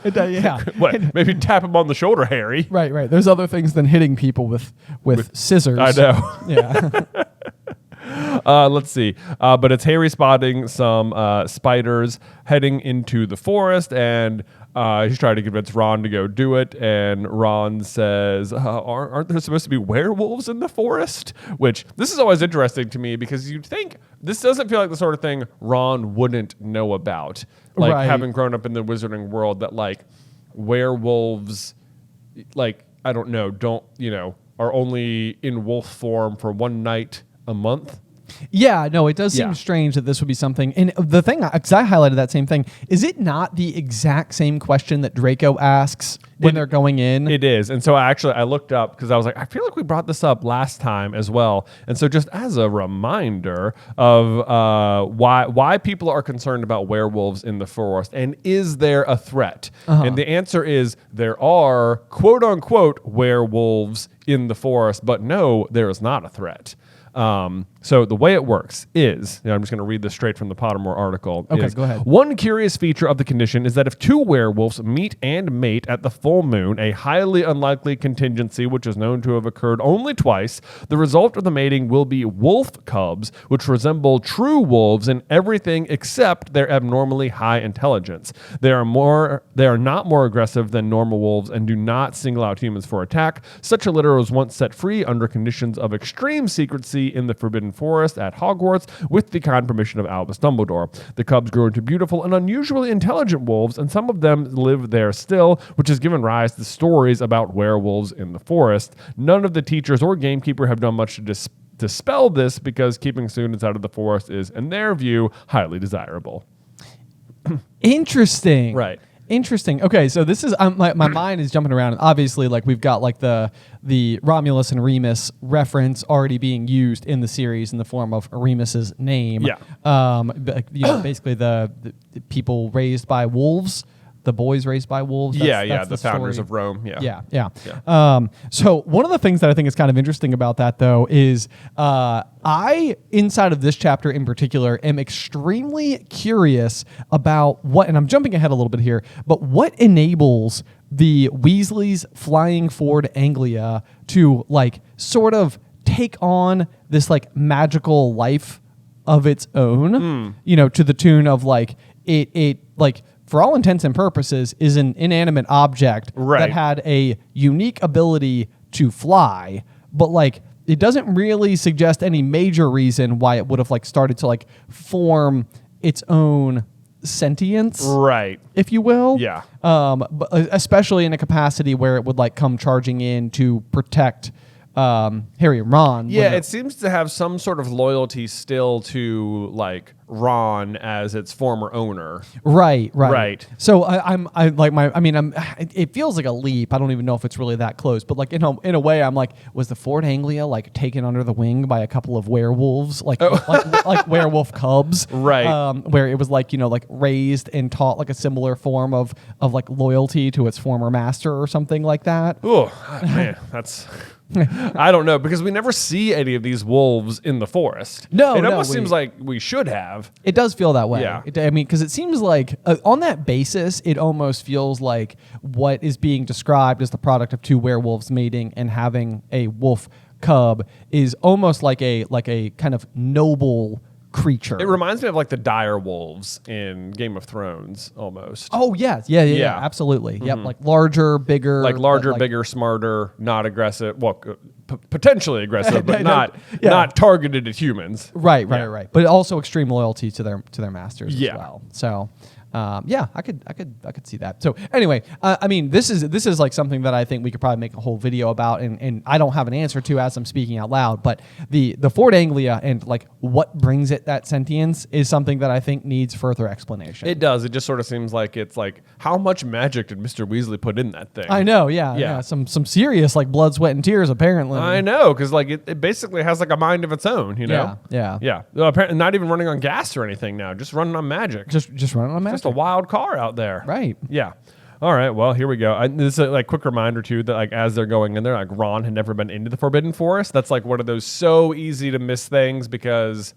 Yeah. What? Maybe tap him on the shoulder, Harry. Right. There's other things than hitting people with scissors. I know. Yeah. Let's see. But it's Harry spotting some spiders heading into the forest, and he's trying to convince Ron to go do it. And Ron says, aren't there supposed to be werewolves in the forest? Which, this is always interesting to me because you'd think this doesn't feel like the sort of thing Ron wouldn't know about. Like, Right. having grown up in the wizarding world, that, like, werewolves, like, I don't know, are only in wolf form for one night a month. Yeah, no, it does seem Yeah. strange that this would be something. And the thing, because I highlighted that same thing, is it not the exact same question that Draco asks when they're going in? It is. And so I looked up because I was like, I feel like we brought this up last time as well. And so just as a reminder of why people are concerned about werewolves in the forest, and is there a threat? And the answer is there are quote unquote werewolves in the forest, but no, there is not a threat. So the way it works is, I'm just going to read this straight from the Pottermore article. Okay, go ahead. One curious feature of the condition is that if two werewolves meet and mate at the full moon, a highly unlikely contingency which is known to have occurred only twice, the result of the mating will be wolf cubs, which resemble true wolves in everything except their abnormally high intelligence. They are not more aggressive than normal wolves and do not single out humans for attack. Such a litter was once set free under conditions of extreme secrecy in the Forbidden Forest at Hogwarts with the kind permission of Albus Dumbledore. The cubs grew into beautiful and unusually intelligent wolves, and some of them live there still, which has given rise to stories about werewolves in the forest. None of the teachers or gamekeeper have done much to dispel this because keeping students out of the forest is, in their view, highly desirable. Interesting. Right. Interesting. Okay, so this is my mind is jumping around, and obviously, like, we've got like the Romulus and Remus reference already being used in the series in the form of Remus's name. Yeah. Basically the people raised by wolves, the boys raised by wolves. That's the founders story. of Rome. Yeah. So one of the things that I think is kind of interesting about that, though, is I, inside of this chapter in particular, am extremely curious about what, and I'm jumping ahead a little bit here, but what enables the Weasleys flying Ford Anglia to, like, sort of take on this, like, magical life of its own, to the tune of, like, it like, for all intents and purposes, is an inanimate object that had a unique ability to fly, but, like, it doesn't really suggest any major reason why it would have, like, started to, like, form its own sentience, Right. if you will. Yeah. But especially in a capacity where it would, like, come charging in to protect Harry and Ron. Yeah, it seems to have some sort of loyalty still to, like, Ron as its former owner. Right. So it feels like a leap. I don't even know if it's really that close, but, like, in a way, I'm like, was the Ford Anglia, like, taken under the wing by a couple of werewolves, like werewolf cubs, Right? Where it was, like, like, raised and taught, like, a similar form of like loyalty to its former master or something like that. Oh man, that's. I don't know, because we never see any of these wolves in the forest. No, it almost seems like we should have. It does feel that way. Yeah. Because it seems like on that basis, it almost feels like what is being described as the product of two werewolves mating and having a wolf cub is almost like a kind of noble creature. It reminds me of, like, the dire wolves in Game of Thrones almost. Oh yeah, absolutely. Yep, like larger, bigger, bigger, smarter, not aggressive. Well, potentially aggressive, but not targeted at humans. Right. But also extreme loyalty to their masters as well. So. I could see that. So anyway, this is like something that I think we could probably make a whole video about, and I don't have an answer to as I'm speaking out loud. But the Ford Anglia and, like, what brings it that sentience is something that I think needs further explanation. It does. It just sort of seems like it's like, how much magic did Mr. Weasley put in that thing? I know. Yeah. Some serious, like, blood, sweat, and tears apparently. I know, because, like, it basically has, like, a mind of its own. Yeah. Well, apparently not even running on gas or anything now. Just running on magic. Just running on magic. Just a wild car out there. Right. Yeah. All right. Well, here we go. This is a, like, quick reminder too that, like, as they're going in there, like, Ron had never been into the Forbidden Forest. That's, like, one of those so easy to miss things because,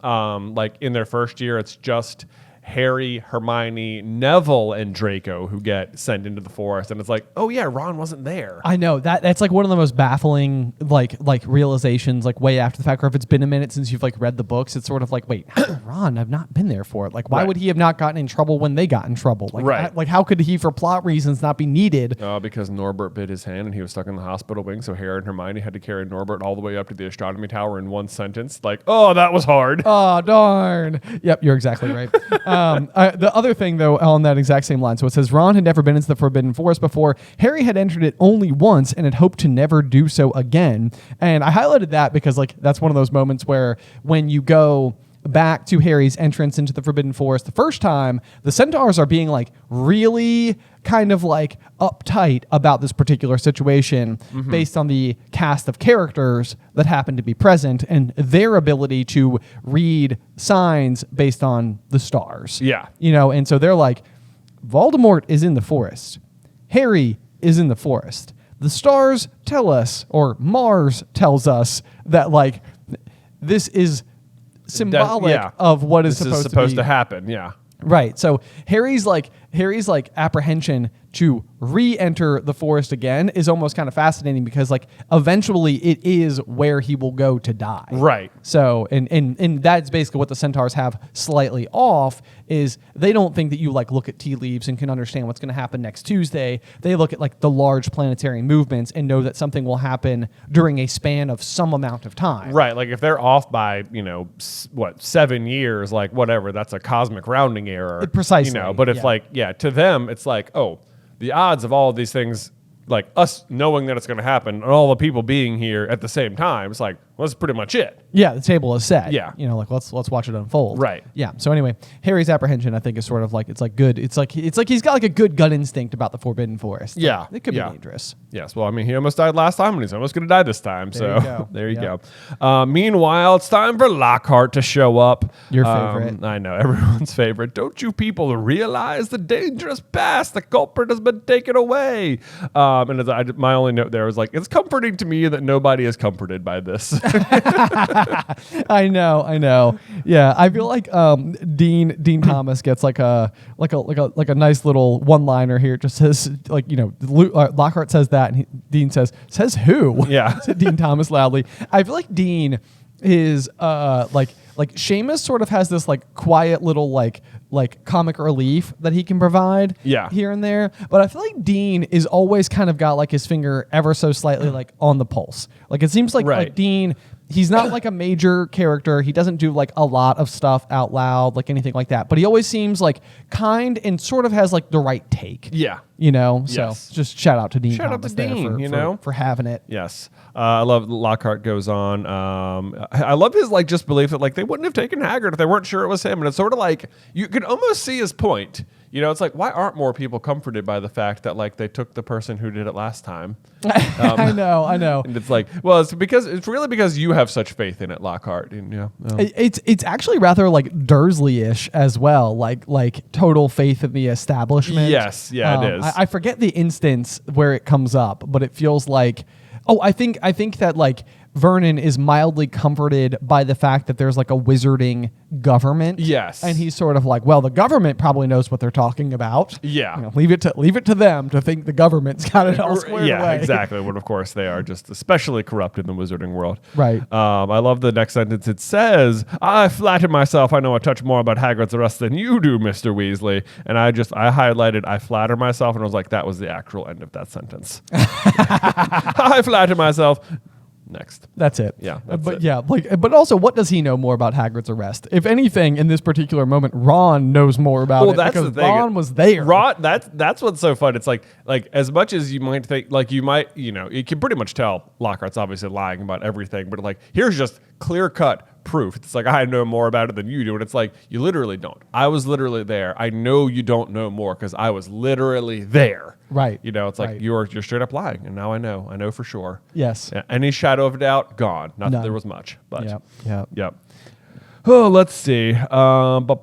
like, in their first year, it's just Harry, Hermione, Neville, and Draco who get sent into the forest, and it's like, oh yeah, Ron wasn't there. I know that's like one of the most baffling like realizations like way after the fact, or if it's been a minute since you've like read the books, it's sort of like, wait, how did Ron have not been there for it? Like, why would he have not gotten in trouble when they got in trouble? Like, how could he, for plot reasons, not be needed? Because Norbert bit his hand and he was stuck in the hospital wing, so Harry and Hermione had to carry Norbert all the way up to the astronomy tower in one sentence. Like, oh, that was hard. Oh, darn. Yep, you're exactly right. The other thing, though, on that exact same line, so it says, Ron had never been into the Forbidden Forest before. Harry had entered it only once and had hoped to never do so again. And I highlighted that because, like, that's one of those moments where when you go back to Harry's entrance into the Forbidden Forest the first time, the centaurs are being like really kind of like uptight about this particular situation based on the cast of characters that happen to be present and their ability to read signs based on the stars. Yeah. You know, and so they're like, Voldemort is in the forest. Harry is in the forest. The stars tell us, or Mars tells us, that like this is symbolic of what is supposed to happen. Yeah. Right. So Harry's apprehension to re-enter the forest again is almost kind of fascinating because like eventually it is where he will go to die. Right. So and that's basically what the centaurs have slightly off is they don't think that you like look at tea leaves and can understand what's going to happen next Tuesday. They look at like the large planetary movements and know that something will happen during a span of some amount of time. Right. Like if they're off by, 7 years, like whatever, that's a cosmic rounding error. Precisely. But if to them, it's like, oh, the odds of all of these things, like us knowing that it's going to happen and all the people being here at the same time, it's like, well, that's pretty much it. Yeah, the table is set. Yeah. Like let's watch it unfold. Right. Yeah. So anyway, Harry's apprehension, I think, is sort of like, it's like good. It's like he's got like a good gut instinct about the Forbidden Forest. Yeah. Like, it could be dangerous. Yes. Well, I mean, he almost died last time and he's almost going to die this time. There you go. There you go. Meanwhile, it's time for Lockhart to show up. Your favorite. I know, everyone's favorite. Don't you people realize the dangerous past? The culprit has been taken away. And my only note there was like, it's comforting to me that nobody is comforted by this. I know. Yeah, I feel like Dean Thomas gets like a nice little one-liner here. It just says like Lockhart says that, and Dean says who? Yeah, said Dean Thomas loudly. I feel like Dean is like Seamus sort of has this like quiet little like comic relief that he can provide here and there, but I feel like Dean is always kind of got like his finger ever so slightly like on the pulse. Like it seems like Dean, he's not like a major character. He doesn't do like a lot of stuff out loud, like anything like that. But he always seems like kind and sort of has like the right take. Yeah. So just shout out to Dean. Shout out to Dean, for having it. Yes. I love Lockhart goes on. I love his like just belief that like they wouldn't have taken Hagrid if they weren't sure it was him. And it's sort of like you could almost see his point. It's like, why aren't more people comforted by the fact that like they took the person who did it last time? I know. And it's like, well, it's really because you have such faith in it, Lockhart. And, It's actually rather like Dursley-ish as well, like total faith in the establishment. Yes, yeah, it is. I forget the instance where it comes up, but it feels like, I think that like Vernon is mildly comforted by the fact that there's like a wizarding government. Yes. And he's sort of like, well, the government probably knows what they're talking about. Yeah. Leave it to them to think the government's got it all squared away. Yeah, exactly. When of course they are just especially corrupt in the wizarding world. Right. I love the next sentence. It says, I flatter myself I know a touch more about Hagrid's arrest than you do, Mr. Weasley. And I highlighted, I flatter myself, and I was like, that was the actual end of that sentence. I flatter myself. Next. That's it. Yeah. But also, what does he know more about Hagrid's arrest? If anything, in this particular moment, Ron knows more about it that's because the thing. Ron was there. Ron, that's what's so fun. It's like as much as you might think, like you might, you can pretty much tell Lockhart's obviously lying about everything, but like here's just clear cut proof. It's like I know more about it than you do, and it's like you literally don't. I was literally there. I know you don't know more because I was literally there. Right. It's like you're straight up lying, and now I know for sure. Yes. Any shadow of a doubt, gone. Not that there was much, but Yep. Oh, let's see. What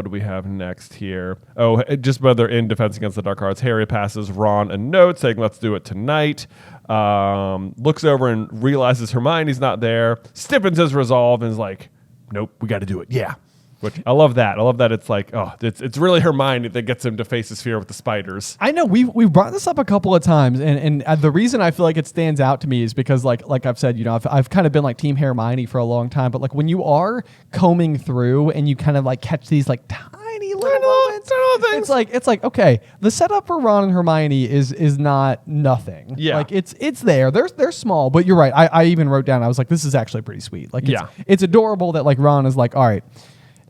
do we have next here? Oh, just whether in Defense Against the Dark Arts, Harry passes Ron a note saying, let's do it tonight. Looks over and realizes Hermione's not there. Stiffens his resolve and is like, nope, we got to do it. Yeah. Which I love that. I love that it's like, oh, it's really Hermione that gets him to face his fear with the spiders. I know we've brought this up a couple of times, and the reason I feel like it stands out to me is because like I've said, I've kind of been like Team Hermione for a long time, but like when you are combing through and you kind of like catch these like tiny little moments, it's like okay, the setup for Ron and Hermione is not nothing. Yeah, like it's there. They're small, but you're right. I even wrote down, I was like, this is actually pretty sweet. Like it's adorable that like Ron is like, all right,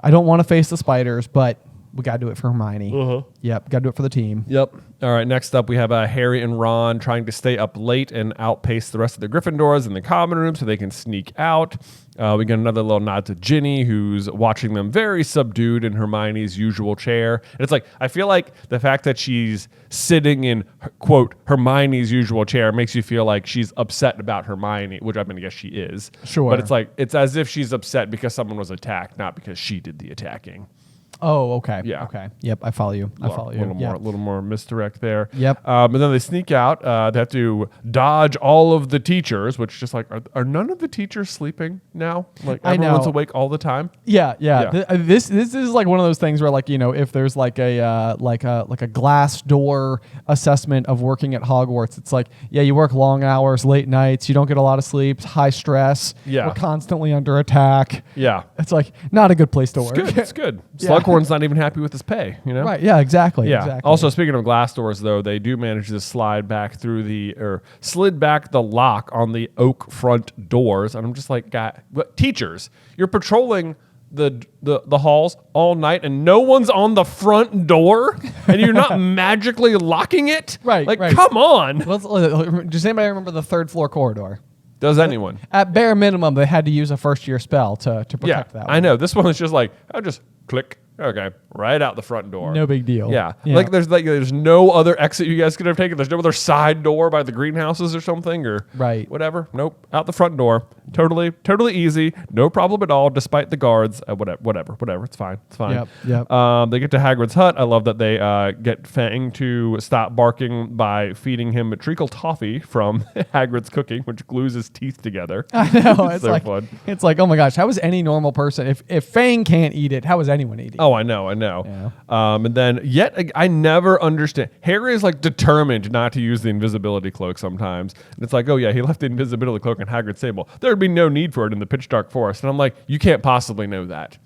I don't want to face the spiders, but we got to do it for Hermione. Yep, got to do it for the team. Yep. All right, next up we have Harry and Ron trying to stay up late and outpace the rest of the Gryffindors in the common room so they can sneak out. We get another little nod to Ginny, who's watching them very subdued in Hermione's usual chair. And it's like, I feel like the fact that she's sitting in, quote, Hermione's usual chair makes you feel like she's upset about Hermione, which I'm going to guess she is. Sure. But it's like, it's as if she's upset because someone was attacked, not because she did the attacking. Oh, okay. Yeah. Okay. Yep. I follow you. A little more misdirect there. Yep. And then they sneak out. They have to dodge all of the teachers, which just like, are none of the teachers sleeping now? Like everyone's awake all the time. Yeah. This is like one of those things where like, if there's like a glass door assessment of working at Hogwarts, it's like, yeah, you work long hours, late nights, you don't get a lot of sleep, high stress. Yeah. We're constantly under attack. Yeah. It's like not a good place to work. It's good. Slughorn's not even happy with his pay, Right. Yeah, exactly. Yeah. Exactly. Also, speaking of glass doors, though, they do manage to slid back the lock on the oak front doors. And I'm just like, teachers, you're patrolling the halls all night and no one's on the front door and you're not magically locking it? Right. Like, right. come on. Does anybody remember the third floor corridor? Does anyone? At bare minimum, they had to use a first-year spell to protect that one. I know. This one is just like, I'll just click. Okay, right out the front door. No big deal. Yeah. Like there's no other exit you guys could have taken. There's no other side door by the greenhouses or something or whatever. Nope, out the front door. Totally easy. No problem at all. Despite the guards. Whatever. It's fine. Yep. They get to Hagrid's hut. I love that they get Fang to stop barking by feeding him treacle toffee from Hagrid's cooking, which glues his teeth together. I know. It's so like fun. It's like, oh my gosh, how is any normal person if Fang can't eat it? How is anyone eating? Oh, I know. Yeah. And then I never understand. Harry is like determined not to use the invisibility cloak sometimes. And it's like, oh yeah, he left the invisibility cloak in Hagrid's table. There'd be no need for it in the pitch dark forest. And I'm like, you can't possibly know that.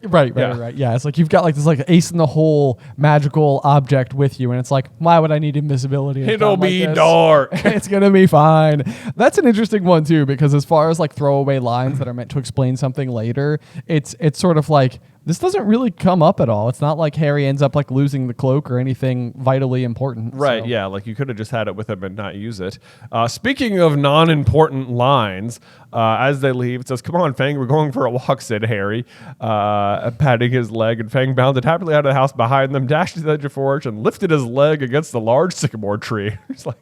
Right. Yeah, it's like you've got like this like ace in the hole magical object with you, and it's like, why would I need invisibility? It'll be dark. It's gonna be fine. That's an interesting one too, because as far as like throwaway lines that are meant to explain something later, it's sort of like this doesn't really come up at all. It's not like Harry ends up like losing the cloak or anything vitally important. Right, so. yeah, like you could have just had it with him and not use it. Speaking of non-important lines, as they leave, it says, come on, Fang, we're going for a walk, said Harry, patting his leg, and Fang bounded happily out of the house behind them, dashed to the edge of forge, and lifted his leg against the large sycamore tree. It's like,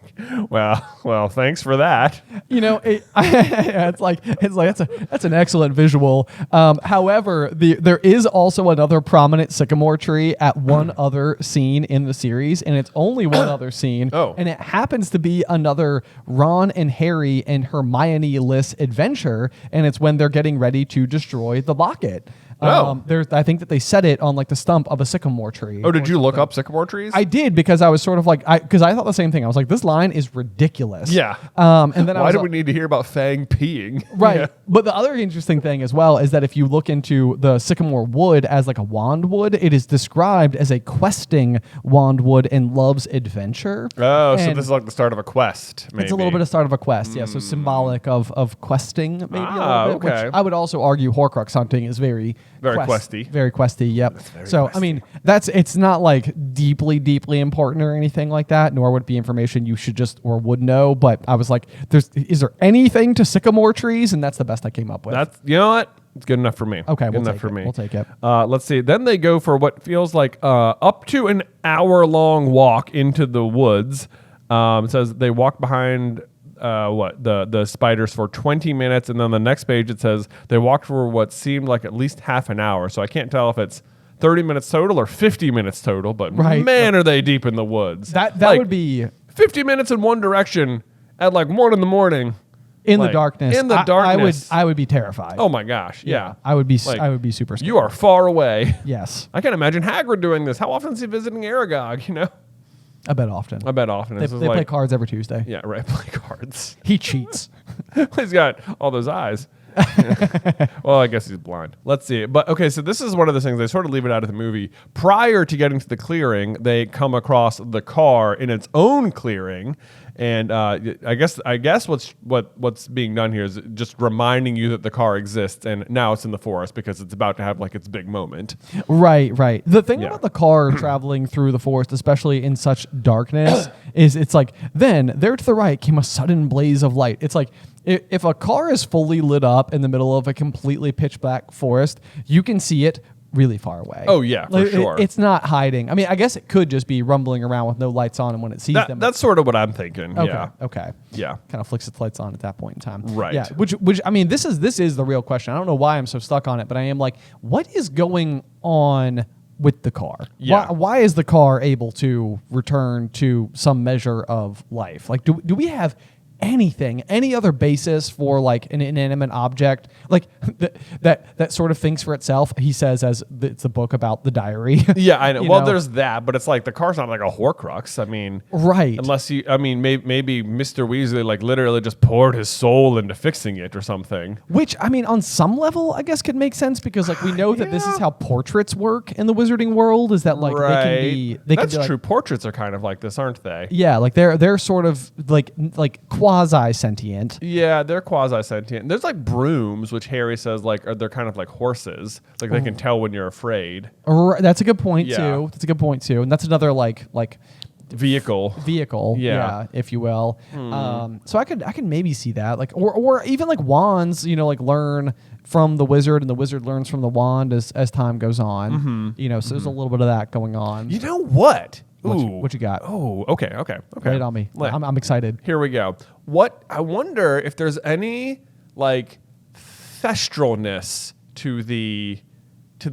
well, thanks for that. It's like that's an excellent visual. However, there is also another prominent sycamore tree at one other scene in the series, and it's only one other scene. And it happens to be another Ron and Harry and Hermione-less adventure, and it's when they're getting ready to destroy the locket. I think that they set it on like the stump of a sycamore tree. Oh, did you look up sycamore trees? I did, because I was sort of like, because I thought the same thing. I was like, this line is ridiculous. Yeah. And then why do we need to hear about Fang peeing? Right. Yeah. But the other interesting thing as well is that if you look into the sycamore wood as like a wand wood, it is described as a questing wand wood in Love's Adventure. Oh, so this is like the start of a quest, maybe. It's a little bit of start of a quest, yeah. So symbolic of questing, maybe a little bit. Okay. Which I would also argue Horcrux hunting is very questy. Very questy, yep. So, questy. I mean, it's not like deeply important or anything like that, nor would it be information you should just or would know. But I was like, is there anything to sycamore trees? And that's the best I came up with. You know what? It's good enough for me. Okay, We'll take it. Let's see. Then they go for what feels like up to an hour-long walk into the woods. It says they walk behind the spiders for 20 minutes, and then the next page it says they walked for what seemed like at least half an hour. So I can't tell if it's 30 minutes total or 50 minutes total, but man, are they deep in the woods. That would be 50 minutes in one direction at like 1 in the morning. In the Like, darkness. In the darkness. I would be terrified. Oh my gosh. Yeah. I would be Like, I would be super scared. You are far away. Yes. I can't imagine Hagrid doing this. How often is he visiting Aragog, you know? I bet often. I bet often. They play cards every Tuesday. Yeah, right. Play cards. He cheats. He's got all those eyes. Well, I guess he's blind. Let's see. But okay, so this is one of the things they sort of leave it out of the movie. Prior to getting to the clearing, they come across the car in its own clearing, and I guess what's being done here is just reminding you that the car exists, and now it's in the forest because it's about to have like its big moment. Right. The thing Yeah. about the car traveling through the forest, especially in such darkness, is it's like then there to the right came a sudden blaze of light. It's like if a car is fully lit up in the middle of a completely pitch black forest, you can see it really far away. Oh, yeah, for sure. It's not hiding. I mean, I guess it could just be rumbling around with no lights on, and when it sees them, That's sort of what I'm thinking. okay, Yeah. okay, Yeah. kind of flicks its lights on at that point in time. Right. Yeah. Which I mean, this is the real question. I don't know why I'm so stuck on it, but I am like, what is going on with the car? Yeah. Why is the car able to return to some measure of life? Like, do we have any other basis for like an inanimate object like that sort of thinks for itself? He says as it's a book about the diary. Yeah, I know. You Well, know? there's that, but it's like the car's not like a Horcrux. I mean, Right. unless maybe Mr. Weasley like literally just poured his soul into fixing it or something. Which, I mean, on some level, I guess could make sense because, like, we know that this is Yeah. how portraits work in the wizarding world. Is that like right. they can be? They That's can be, true. like, Portraits are kind of like this, aren't they? yeah, like they're sort of like quasi sentient. Yeah, they're quasi sentient. There's like brooms, which Harry says they're kind of like horses. Like they can tell when you're afraid. That's a good point Yeah. too. That's a good point too, and that's another like Vehicle. yeah, if you will. So I can maybe see that, like, or even like wands, you know, like learn from the wizard and the wizard learns from the wand as time goes on. You know, so there's a little bit of that going on. You know what? What you got? Oh, okay. Lay it on me. I'm excited. Here we go. I wonder if there's any like thestralness to the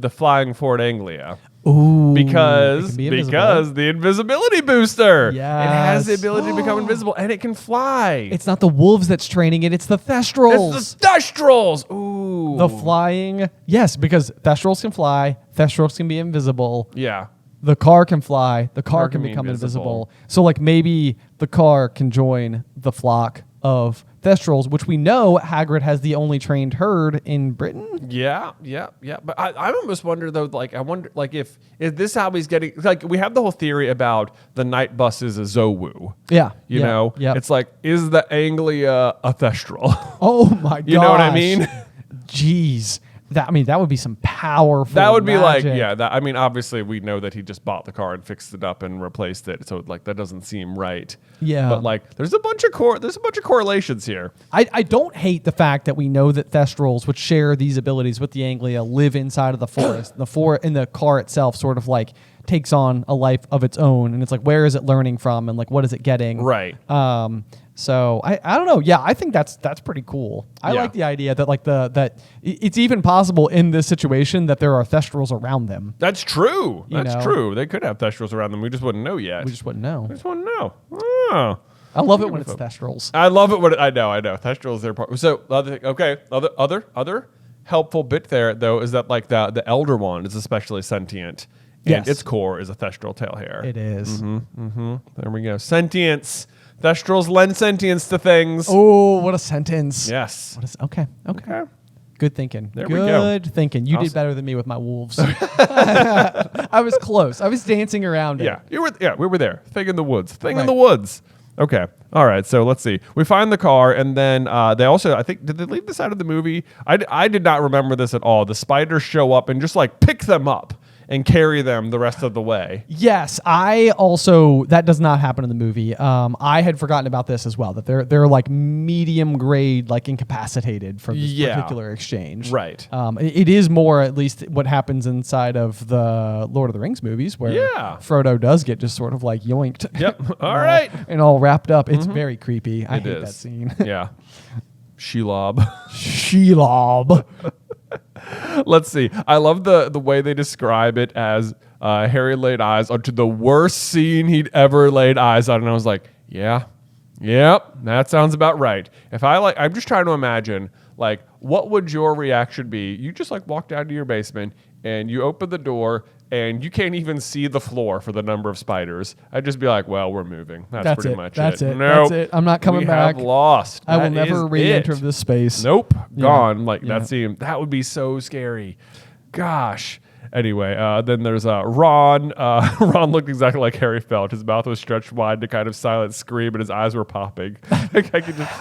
flying Ford Anglia. Ooh, Because it can be invisible. the invisibility booster. It has the Yes. ability to become invisible and it can fly. It's not the wolves that's training it; it's the thestrals. It's the thestrals. Ooh. The flying, yes, because thestrals can fly. Thestrals can be invisible. Yeah. The car can fly. The car can can be become invisible. invisible. So, like, maybe the car can join the flock of thestrals, which we know Hagrid has the only trained herd in Britain. Yeah. But I almost wonder though, like I wonder like if is this how he's getting like we have the whole theory about the night bus is a Zowu. Yeah. You know? Yeah. It's like, is the Anglia a thestral? Oh my god. You know what I mean? Jeez. That would be some powerful. That would be like, magic. yeah. I mean, obviously, we know that he just bought the car and fixed it up and replaced it. So, like, that doesn't seem right. Yeah. But like, there's a bunch of correlations here. I don't hate the fact that we know that thestrals, which share these abilities with the Anglia, live inside of the forest. And the car itself sort of like takes on a life of its own, and it's like, where is it learning from, and like, what is it getting? Right. So I don't know. Yeah, I think that's pretty cool. I Yeah. like the idea that like that it's even possible in this situation that there are thestrals around them. That's true. You That's know? true. They could have thestrals around them. We just wouldn't know yet. We just wouldn't know. We just wouldn't know. Oh. I love it when it's thestrals. I love it when I know. Thestrals, they're part. So other helpful bit there though is that like the elder one is especially sentient. And Yes. its core is a thestral tail hair. It is. There we go. Sentience. Thestrals lend sentience to things. Oh, what a sentence. Yes. What is okay. Okay. Good thinking. There we go. Good thinking. You did Awesome. better than me with my wolves. I was close. I was dancing around it. Yeah, we were there. Thing in the woods. Thing in the woods. Okay. All right. So let's see. We find the car, and then they also, I think, did they leave this out of the movie? I did not remember this at all. The spiders show up and just like pick them up and carry them the rest of the way. Yes, that does not happen in the movie. I had forgotten about this as well, that they're like medium grade, like incapacitated from this particular exchange. Right. It is more at least what happens inside of the Lord of the Rings movies, where Frodo does get just sort of like yoinked. Yep. All right. And all wrapped up. It's very creepy. I It hate is. that scene. Yeah. Shelob. Shelob. Let's see. I love the way they describe it as Harry laid eyes onto the worst scene he'd ever laid eyes on. And I was like, yeah, Yep, that sounds about right. If I'm just trying to imagine, like, what would your reaction be? You just like walked down to your basement and you open the door and you can't even see the floor for the number of spiders. I'd just be like, well, we're moving. That's pretty much it. That's it. Nope. That's it. I'm not coming back. We have lost. I will never re-enter this space. Nope. Gone. Yeah. That would be so scary. Gosh. Anyway, then there's Ron. Ron looked exactly like Harry felt. His mouth was stretched wide to kind of silent scream, and his eyes were popping. Like, I could just,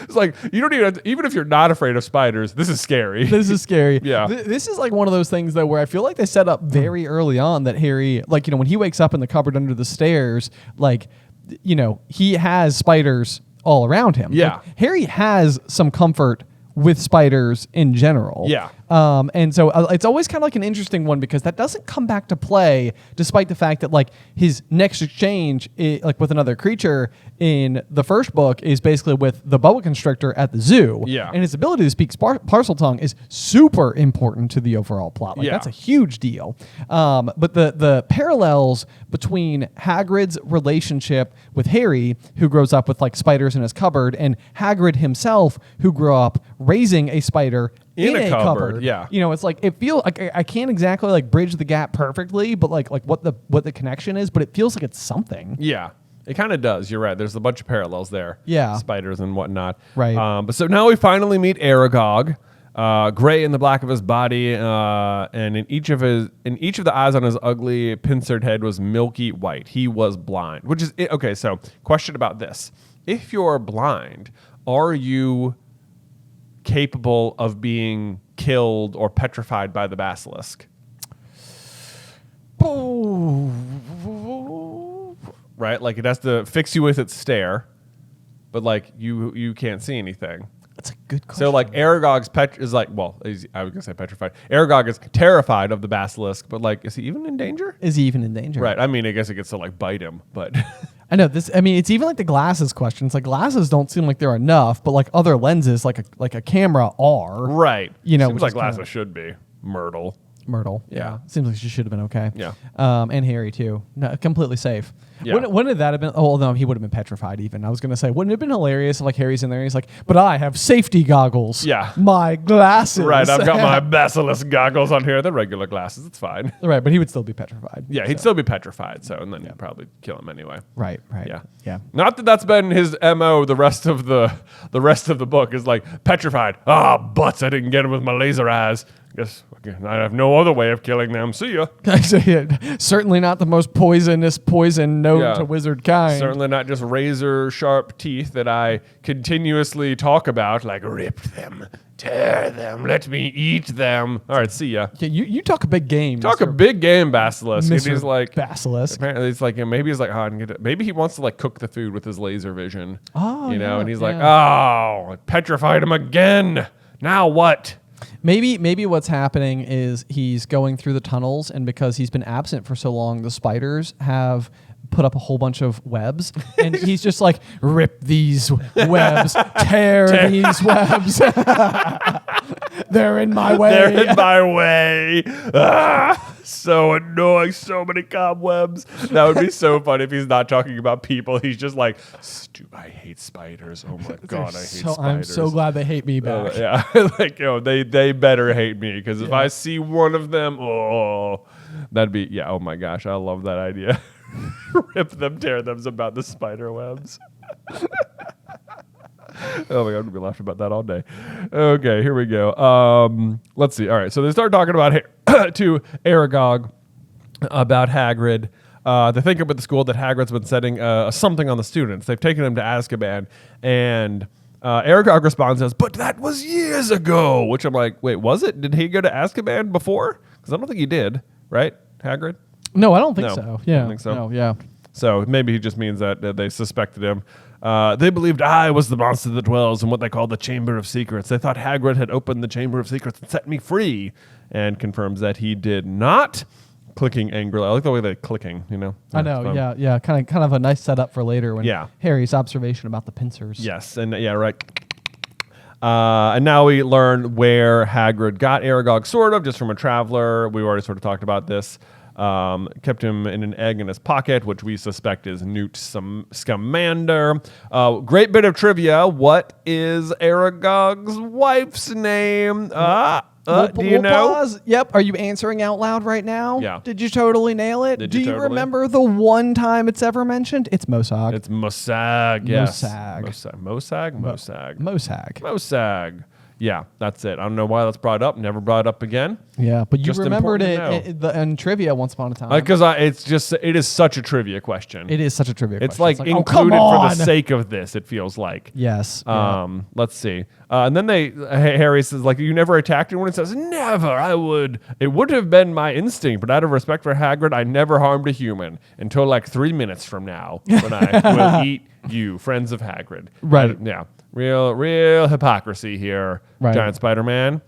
It's like, you don't even if you're not afraid of spiders, this is scary. This is scary. Yeah. This is like one of those things, though, where I feel like they set up very early on that Harry, like, when he wakes up in the cupboard under the stairs, like, he has spiders all around him. Yeah. Like, Harry has some comfort with spiders in general. Yeah. And so it's always kind of like an interesting one because that doesn't come back to play, despite the fact that like his next exchange, like with another creature in the first book, is basically with the boa constrictor at the zoo. Yeah. And his ability to speak parcel tongue is super important to the overall plot. Like that's a huge deal. But the parallels between Hagrid's relationship with Harry, who grows up with like spiders in his cupboard, and Hagrid himself, who grew up raising a spider in a cupboard. Yeah. It's like it feels like I can't exactly like bridge the gap perfectly, but like what the connection is, but it feels like it's something. Yeah. It kind of does. You're right. There's a bunch of parallels there. Yeah. Spiders and whatnot. Right. But so now we finally meet Aragog, gray in the black of his body, and in each of the eyes on his ugly pincered head was milky white. He was blind, which is okay. So question about this: if you're blind, are you capable of being killed or petrified by the basilisk? Right? Like it has to fix you with its stare, but like you can't see anything. That's a good question. So like Aragog's I was gonna say petrified. Aragog is terrified of the basilisk, but like, is he even in danger? Is he even in danger? Right. I mean, I guess it gets to like bite him, but I know this. I mean, it's even like the glasses question. It's like glasses don't seem like they're enough, but like other lenses, like a camera, are right. which Seems like is glasses should be Myrtle. Yeah. Seems like she should have been okay. Yeah. And Harry too. No, completely safe. Yeah. Wouldn't have that have been? Oh no, he would have been petrified. Even I was gonna say, wouldn't it have been hilarious if like Harry's in there? And he's like, but I have safety goggles. Yeah. My glasses. Right. I've got my basilisk goggles on here. They're regular glasses. It's fine. Right, but he would still be petrified. Yeah, he'd still be petrified. So, and then you'd probably kill him anyway. Right. Yeah. Not that that's been his MO. The rest of the book is like petrified. Butts! I didn't get him with my laser eyes. Guess I have no other way of killing them. See ya. Certainly not the most poisonous poison known to wizard kind. Certainly not just razor sharp teeth that I continuously talk about, like rip them, tear them, let me eat them. All right, see ya. Yeah, you talk a big game. Talk a big game, Basilisk. Mr. He's like Basilisk. Apparently, it's like maybe he's like, maybe he wants to like cook the food with his laser vision. Oh, and he's like, I petrified him again. Now what? Maybe what's happening is he's going through the tunnels, and because he's been absent for so long, the spiders have put up a whole bunch of webs, and he's just like, rip these webs, tear these webs. They're in my way. They're in my way. So annoying. So many cobwebs. That would be so funny if he's not talking about people. He's just like, I hate spiders. Oh my God, I hate spiders. I'm so glad they hate me back. Yeah. Like, they better hate me, because if I see one of them, that'd be, oh my gosh, I love that idea. Rip them, tear them about the spider webs. Oh my God, I'm gonna be laughing about that all day. Okay, here we go. Let's see. All right, so they start talking about to Aragog about Hagrid. They think up at the school that Hagrid's been setting something on the students. They've taken him to Azkaban, and Aragog responds as, "But that was years ago." Which I'm like, wait, was it? Did he go to Azkaban before? Because I don't think he did, right, Hagrid? No, I don't think No, so. I Yeah, don't think so. No, yeah. So maybe he just means that they suspected him. They believed I was the monster that dwells in what they call the Chamber of Secrets. They thought Hagrid had opened the Chamber of Secrets and set me free, and confirms that he did not. Clicking angrily. I like the way they're clicking, I know, yeah. Kind of a nice setup for later when Yeah. Harry's observation about the pincers. Yes, and right. And now we learn where Hagrid got Aragog, sort of, just from a traveler. We already sort of talked about this. kept him in an egg in his pocket, which we suspect is Newt Scamander. Great bit of trivia. What is Aragog's wife's name? Do you know? Pause. Yep. Are you answering out loud right now? Yeah. Did you totally nail it? Did Do you you totally? remember the one time it's ever mentioned? It's Mosag. It's Mosag, yes. Mosag. Mosag. Yeah, that's it. I don't know why that's brought up. Never brought up again. Yeah, but you Just remembered important to know. in trivia once upon a time. Because it is such a trivia question. It is such a trivia It's question. like included for the sake of this, it feels like. Yes. Let's see. And then Harry says, like, you never attacked anyone? It says, never. It would have been my instinct, but out of respect for Hagrid, I never harmed a human until like 3 minutes from now when I will eat you, friends of Hagrid. Right. Yeah. Real hypocrisy here, Right. Giant Spider-Man.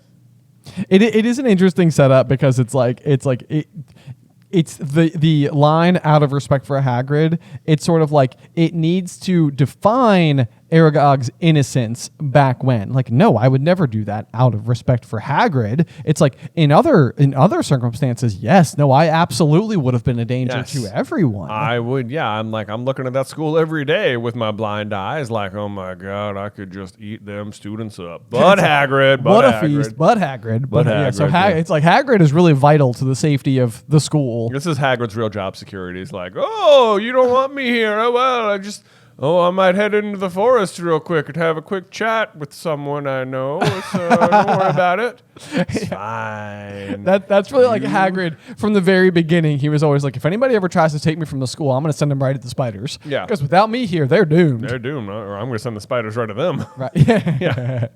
It is an interesting setup because it's the line out of respect for Hagrid. It's sort of like it needs to define Aragog's innocence back when. Like, no, I would never do that out of respect for Hagrid. It's like in other circumstances, yes, no, I absolutely would have been a danger to everyone. I would, yeah. I'm looking at that school every day with my blind eyes, like, oh my God, I could just eat them students up. But Hagrid, what a feast, but Hagrid. But yeah, so it's like Hagrid is really vital to the safety of the school. This is Hagrid's real job security. He's like, oh, you don't want me here. Oh, well, I might head into the forest real quick and have a quick chat with someone I know. Don't worry about it. It's fine. That's really like Hagrid from the very beginning. He was always like, if anybody ever tries to take me from the school, I'm going to send them right at the spiders. Yeah. Because without me here, they're doomed. They're doomed, or I'm going to send the spiders right to them. Right. Yeah.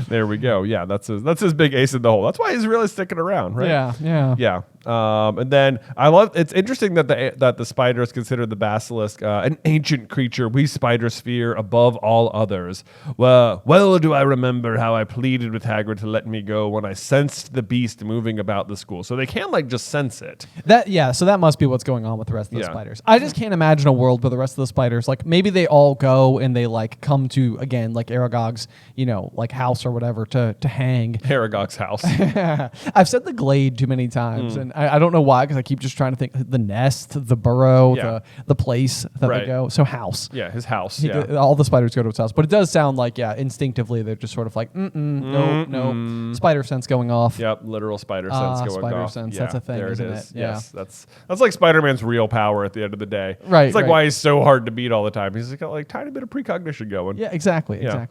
There we go. Yeah, that's his big ace in the hole. That's why he's really sticking around, right? Yeah. And then it's interesting that the spiders consider the basilisk an ancient creature we spiders fear above all others. Well do I remember how I pleaded with Hagrid to let me go when I sensed the beast moving about the school. So they can't like just sense it. So that must be what's going on with the rest of the spiders. I just can't imagine a world where the rest of the spiders, like maybe they all go and they like come to again like Aragog's, like house or whatever to hang. Aragog's house. I've said the glade too many times, and I don't know why because I keep just trying to think the nest, the burrow, the place that they go. So house. Yeah, his house. All the spiders go to his house, but it does sound like instinctively they're just sort of like no spider sense going off. Yep, literal spider sense going spider off. sense, that's a thing, there isn't it is. it? Yeah. Yes, that's like Spider-Man's real power at the end of the day. Right. It's like why he's so hard to beat all the time. He's got like tiny bit of precognition going. Yeah, exactly. Yeah.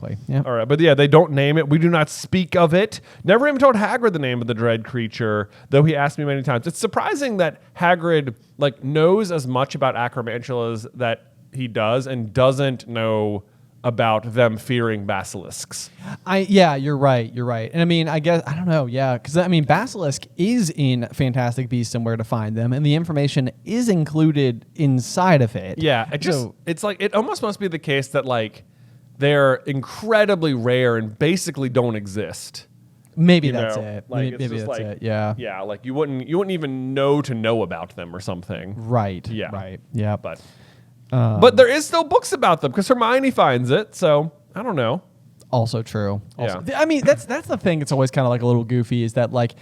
All right, but they don't name it. We do not speak of it. Never even told Hagrid the name of the dread creature, though he asked me many times. It's surprising that Hagrid knows as much about acromantulas that he does and doesn't know about them fearing basilisks. You're right. And I mean, I guess, I don't know. Yeah. Cause I mean, basilisk is in Fantastic Beasts and Where to Find Them. And the information is included inside of it. Yeah. It's like, it almost must be the case that like they're incredibly rare and basically don't exist. Maybe that's it. Like, Maybe that's like, it. Yeah. Yeah. Like you wouldn't even know about them or something. Right. Yeah. Right. Yeah. But there is still books about them because Hermione finds it. So I don't know. Also true. Yeah. I mean, that's the thing. It's always kind of like a little goofy is that like,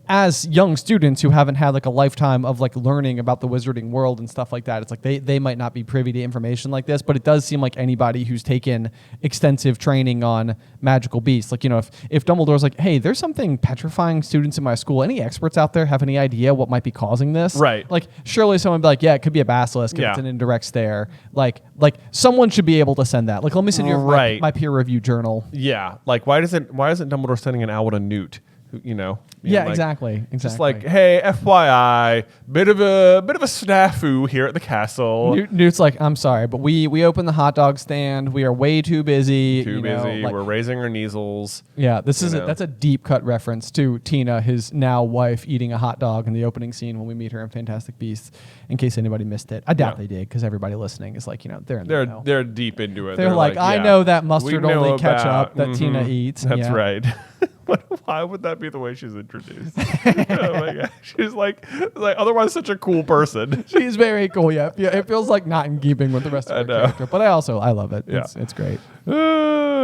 as young students who haven't had like a lifetime of like learning about the wizarding world and stuff like that, it's like they might not be privy to information like this, but it does seem like anybody who's taken extensive training on magical beasts, like, if Dumbledore's like, hey, there's something petrifying students in my school. Any experts out there have any idea what might be causing this? Right. Like surely someone would be like, yeah, it could be a basilisk if it's an indirect stare. Like someone should be able to send that. Like, let me send you my peer review journal. Yeah, like why isn't Dumbledore sending an owl to Newt? Exactly. Just like, hey, FYI, bit of a snafu here at the castle. Newt's like, I'm sorry, but we opened the hot dog stand. We are way too busy. We're raising our measles. Yeah, that's a deep cut reference to Tina, his now wife, eating a hot dog in the opening scene when we meet her in Fantastic Beasts. In case anybody missed it, I doubt they did because everybody listening is like, they're deep into it. They're like, I know that mustard only ketchup that Tina eats. That's right. Why would that be the way she's introduced? Oh my god, she's like otherwise such a cool person. She's very cool. Yeah, it feels like not in keeping with the rest of her character, but I love it. Yeah. It's great.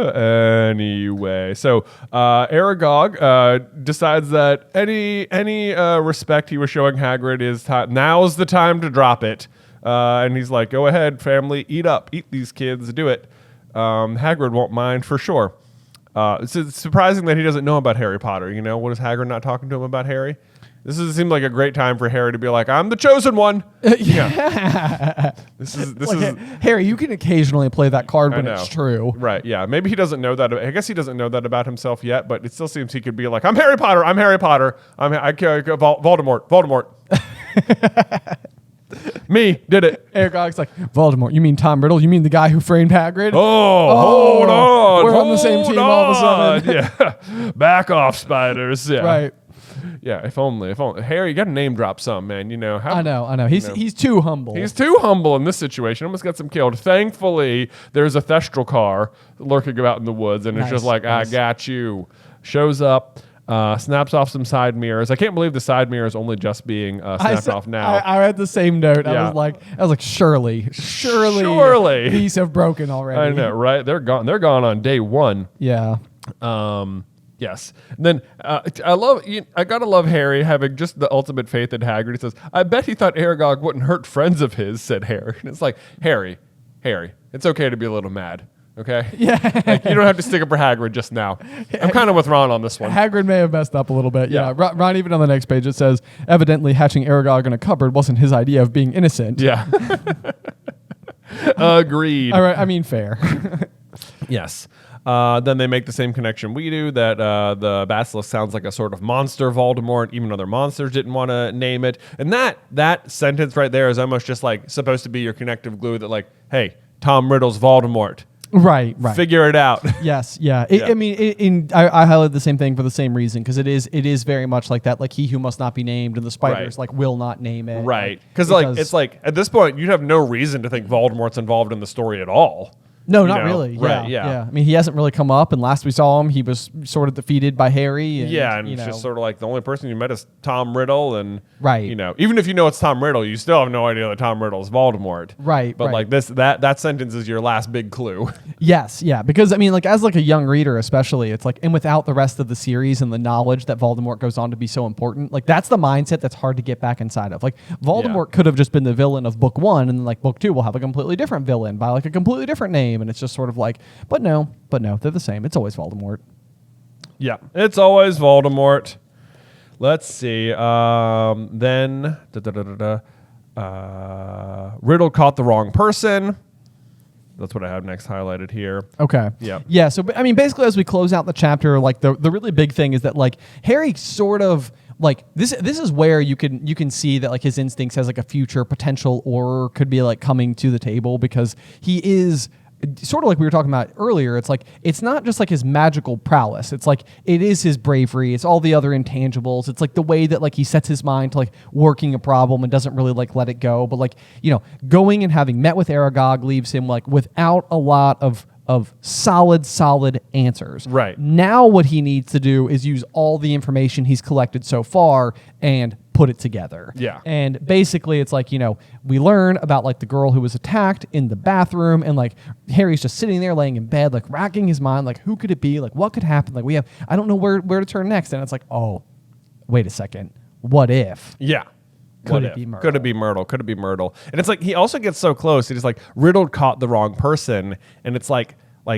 Anyway, so Aragog decides that any respect he was showing Hagrid is now's the time to drop it, and he's like, "Go ahead, family, eat these kids, do it." Hagrid won't mind for sure. It's surprising that he doesn't know about Harry Potter. You know, what is Hagrid not talking to him about Harry? This seemed like a great time for Harry to be like, "I'm the chosen one." Yeah. This is Harry. You can occasionally play that card when it's true, right? Yeah, maybe he doesn't know that. I guess he doesn't know that about himself yet, but it still seems he could be like, "I'm Harry Potter. I'm Harry Potter. Voldemort." Me did it. Aragog's like, Voldemort, you mean Tom Riddle? You mean the guy who framed Hagrid? Hold on. We're on the same team all of a sudden. Yeah. Back off, spiders. Yeah. Right. Yeah, if only. Harry, you got to name drop some, man. You know. I know. He's too humble. He's too humble in this situation. Almost got some killed. Thankfully, there's a Thestral car lurking about in the woods, and it's just like, I got you. Shows up. Snaps off some side mirrors. I can't believe the side mirrors only just being snapped off now. I had the same note. Yeah. I was like, surely, these have broken already. I know, right? They're gone. They're gone on day one. Yeah. Yes. And then I gotta love Harry having just the ultimate faith in Hagrid. He says, "I bet he thought Aragog wouldn't hurt friends of his," said Harry. And it's like, Harry, it's okay to be a little mad. Okay? Yeah. Like, you don't have to stick up for Hagrid just now. I'm kind of with Ron on this one. Hagrid may have messed up a little bit. Yeah. Ron, even on the next page, it says, evidently hatching Aragog in a cupboard wasn't his idea of being innocent. Yeah. Agreed. All right. I mean, fair. Yes. Then they make the same connection we do, that the basilisk sounds like a sort of monster Voldemort, even other monsters didn't want to name it. And that sentence right there is almost just like supposed to be your connective glue that like, hey, Tom Riddle's Voldemort. Right. Figure it out. Yes, yeah. I mean, I highlighted the same thing for the same reason, because it is very much like that, like he who must not be named, and the spiders like will not name it. Right. Because like it's like at this point you'd have no reason to think Voldemort's involved in the story at all. No, not really. Right, yeah. I mean, he hasn't really come up, and last we saw him, he was sort of defeated by Harry. And, it's just sort of like the only person you met is Tom Riddle, and right. Even if you know it's Tom Riddle, you still have no idea that Tom Riddle is Voldemort. Right. But like that sentence is your last big clue. Yes, yeah, because I mean, like as like a young reader, especially, it's like, and without the rest of the series and the knowledge that Voldemort goes on to be so important, like that's the mindset that's hard to get back inside of. Like Voldemort could have just been the villain of book 1, and then like book 2 will have a completely different villain by like a completely different name, and it's just sort of like. But no, they're the same. It's always Voldemort. Yeah, it's always Voldemort. Let's see. Then Riddle caught the wrong person. That's what I have next highlighted here. Okay. Yeah. Yeah. So, I mean, basically, as we close out the chapter, like the really big thing is that like Harry sort of like this is where you can see that like his instincts has like a future potential or could be like coming to the table, because he is sort of like we were talking about earlier. It's like, it's not just like his magical prowess. It's like, it is his bravery. It's all the other intangibles. It's like the way that like he sets his mind to like working a problem and doesn't really like let it go. But like, going and having met with Aragog leaves him like without a lot of solid answers. Right. Now what he needs to do is use all the information he's collected so far and put it together. Yeah. And basically it's like, we learn about like the girl who was attacked in the bathroom, and like Harry's just sitting there laying in bed, like racking his mind, like who could it be? Like what could happen? Like I don't know where to turn next. And it's like, oh, wait a second. What if? Yeah. Could it be Myrtle? Could it be Myrtle? Could it be Myrtle? And it's like he also gets so close. It is like Riddle caught the wrong person, and it's like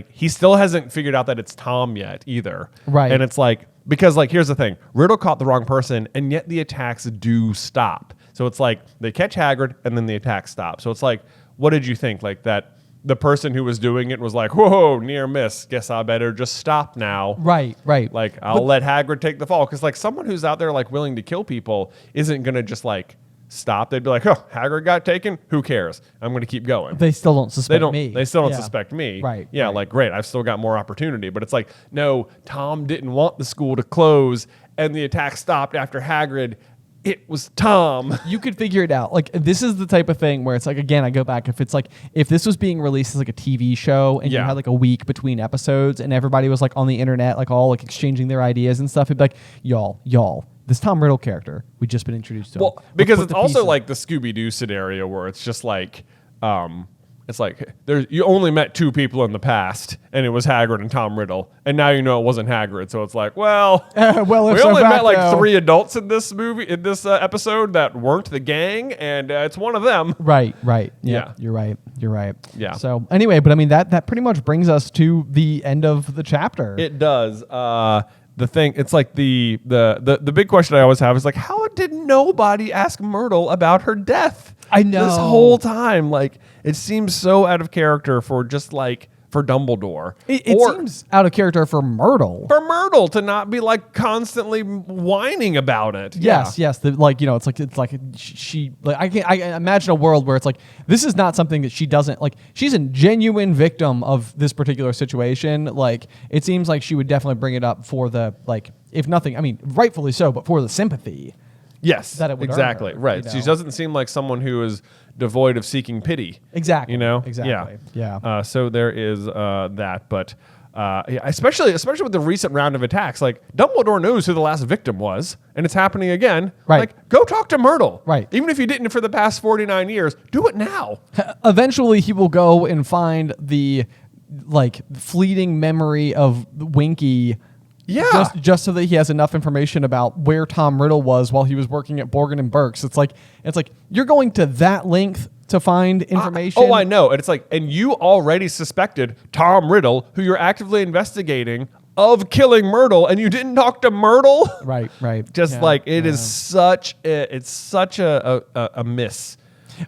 he still hasn't figured out that it's Tom yet either. Right. And it's like, because like here's the thing, Riddle caught the wrong person, and yet the attacks do stop. So it's like they catch Hagrid, and then the attacks stop. So it's like, what did you think? Like that the person who was doing it was like, whoa, near miss. Guess I better just stop now. Right. Like I'll let Hagrid take the fall, because like someone who's out there like willing to kill people isn't gonna just like stop. They'd be like, oh, Hagrid got taken. Who cares? I'm gonna keep going. They still don't suspect me. They still don't suspect me. Right. Yeah. Right. Like great. I've still got more opportunity. But it's like, no, Tom didn't want the school to close, and the attack stopped after Hagrid it was Tom. You could figure it out. Like, this is the type of thing where it's like, again, I go back. If it's like, if this was being released as like a TV show and you had like a week between episodes and everybody was like on the internet, like all like exchanging their ideas and stuff, it'd be like, y'all, this Tom Riddle character, we just been introduced to him. Well, because it's also like the Scooby-Doo scenario where it's just like, it's like you only met two people in the past, and it was Hagrid and Tom Riddle, and now you know it wasn't Hagrid. So it's like, well, we only met like 3 adults in this episode that weren't the gang, and it's one of them. Right. Yeah. You're right. Yeah. So anyway, but I mean that pretty much brings us to the end of the chapter. It does. The thing, it's like the big question I always have is like, how did nobody ask Myrtle about her death? I know. This whole time, like, it seems so out of character for just like for Dumbledore. It seems out of character for Myrtle. For Myrtle to not be like constantly whining about it. Yes. It's like she like I imagine a world where it's like this is not something that she doesn't like. She's a genuine victim of this particular situation. Like, it seems like she would definitely bring it up for the, like, if nothing, I mean, rightfully so, but for the sympathy. Yes, that it would exactly. earn her, Right. you know? She doesn't seem like someone who is devoid of seeking pity. Exactly. You know? Exactly. Yeah. So there is that, but especially with the recent round of attacks, like Dumbledore knows who the last victim was, and it's happening again. Right. Like, go talk to Myrtle. Right. Even if you didn't for the past 49 years, do it now. Eventually, he will go and find the like fleeting memory of Winky. Yeah. Just so that he has enough information about where Tom Riddle was while he was working at Borgin and Burke's. It's like you're going to that length to find information. I know. And it's like, and you already suspected Tom Riddle, who you're actively investigating, of killing Myrtle, and you didn't talk to Myrtle. Right. Just like it is such a miss.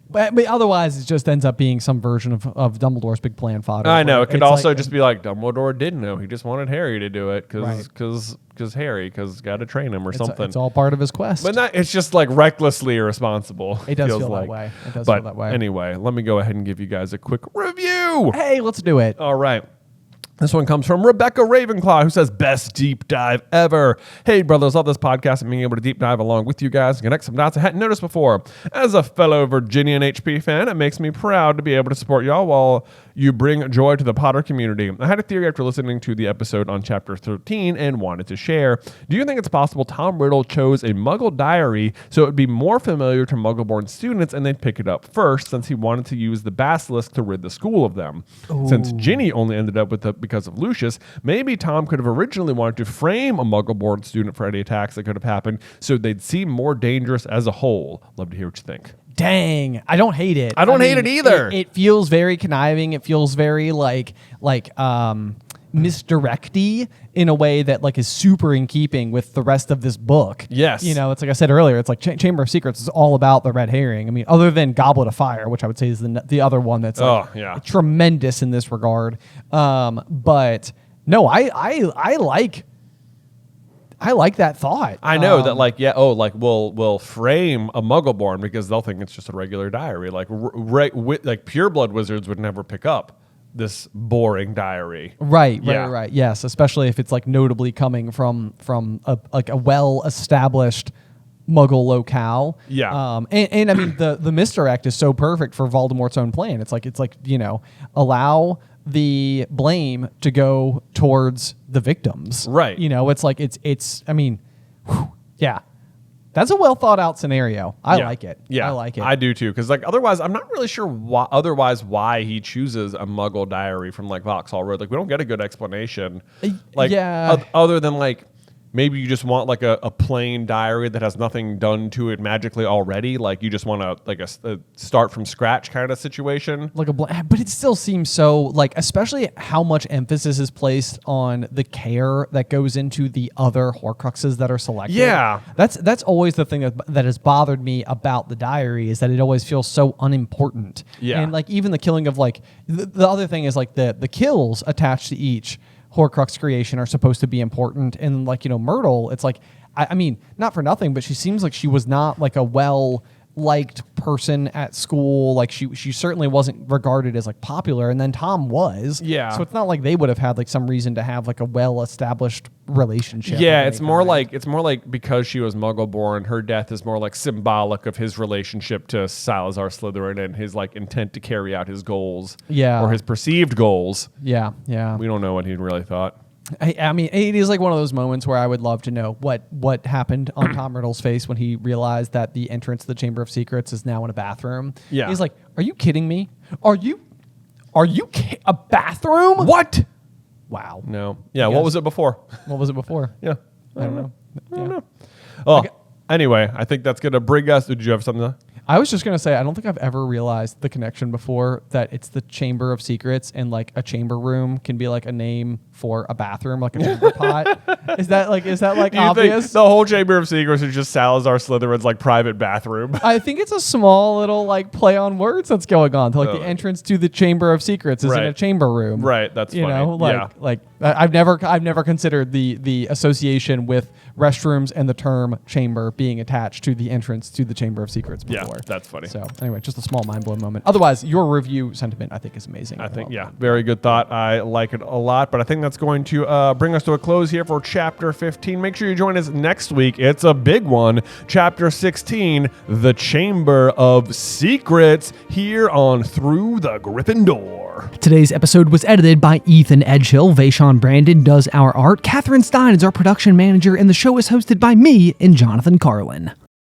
But otherwise, it just ends up being some version of Dumbledore's big plan fodder. I know. It could It's also like, just be like Dumbledore didn't know. He just wanted Harry to do it because Right. Harry got to train him or something. It's all part of his quest. But it's just like recklessly irresponsible. It does feels feel like. that way. It does But feel that way. Anyway, let me go ahead and give you guys a quick review. Hey, let's do it. All right. This one comes from Rebecca Ravenclaw, who says, best deep dive ever. Hey, brothers, love this podcast and being able to deep dive along with you guys and connect some dots I hadn't noticed before. As a fellow Virginian HP fan, it makes me proud to be able to support y'all while you bring joy to the Potter community. I had a theory after listening to the episode on Chapter 13 and wanted to share. Do you think it's possible Tom Riddle chose a Muggle diary so it would be more familiar to Muggle-born students and they'd pick it up first since he wanted to use the basilisk to rid the school of them? Ooh. Since Ginny only ended up with because of Lucius, maybe Tom could have originally wanted to frame a Muggle-born student for any attacks that could have happened so they'd seem more dangerous as a whole. Love to hear what you think. Dang, I don't hate it. I hate it either. It feels very conniving. It feels very like misdirecty in a way that like is super in keeping with the rest of this book. Yes. You know, it's like I said earlier, it's like Chamber of Secrets is all about the red herring. I mean, other than Goblet of Fire, which I would say is the other one that's tremendous in this regard. But no, I like that thought. I know that we'll frame a Muggle-born because they'll think it's just a regular diary. Like like pureblood wizards would never pick up this boring diary. Right. Yes, especially if it's like notably coming from a well-established Muggle locale. Yeah. And I mean the misdirect is so perfect for Voldemort's own plan. It's like allow the blame to go towards the victims. Right. It's like it's I mean, yeah. That's a well thought out scenario. I like it. Yeah, I like it. I do too. Because otherwise, I'm not really sure why he chooses a Muggle diary from like Vauxhall Road. Like we don't get a good explanation. Other than like maybe you just want like a plain diary that has nothing done to it magically already. Like you just want a start from scratch kind of situation. But it still seems so like, especially how much emphasis is placed on the care that goes into the other Horcruxes that are selected. Yeah, that's always the thing that has bothered me about the diary is that it always feels so unimportant. Yeah, and like even the killing of like the other thing is like the kills attached to each Horcrux creation are supposed to be important, and like Myrtle, it's like I mean not for nothing, but she seems like she was not like a well-liked person at school. Like she certainly wasn't regarded as like popular, and then Tom was. Yeah. So it's not like they would have had like some reason to have like a well-established relationship. Yeah, it's more like because she was Muggle-born, her death is more like symbolic of his relationship to Salazar Slytherin and his like intent to carry out his goals. Yeah. Or his perceived goals. Yeah. We don't know what he really thought. I mean, it is like one of those moments where I would love to know what happened on Tom Riddle's face when he realized that the entrance to the Chamber of Secrets is now in a bathroom. Yeah. He's like, "Are you kidding me? Are you a bathroom? What? Wow. No. Yeah, what was it before? What was it before? Yeah. I don't know. I don't know. Oh, anyway, I think that's going to bring us. Did you have something? I was just going to say, I don't think I've ever realized the connection before that it's the Chamber of Secrets and like a chamber room can be like a name for a bathroom, like a chamber pot. Is that like obvious? The whole Chamber of Secrets is just Salazar Slytherin's like private bathroom. I think it's a small little like play on words that's going on. To, like the entrance to the Chamber of Secrets is in a chamber room. Right. That's funny. You know, like I've never considered the association with restrooms and the term chamber being attached to the entrance to the Chamber of Secrets before. Yeah, that's funny. So anyway, just a small mind blown moment. Otherwise, your review sentiment I think is amazing. I think, very good thought. I like it a lot, but I think that's going to bring us to a close here for Chapter 15. Make sure you join us next week. It's a big one. Chapter 16, The Chamber of Secrets, here on Through the Griffin Door. Today's episode was edited by Ethan Edghill. Vaishon Brandon does our art. Catherine Stein is our production manager, and the show is hosted by me and Jonathan Carlin.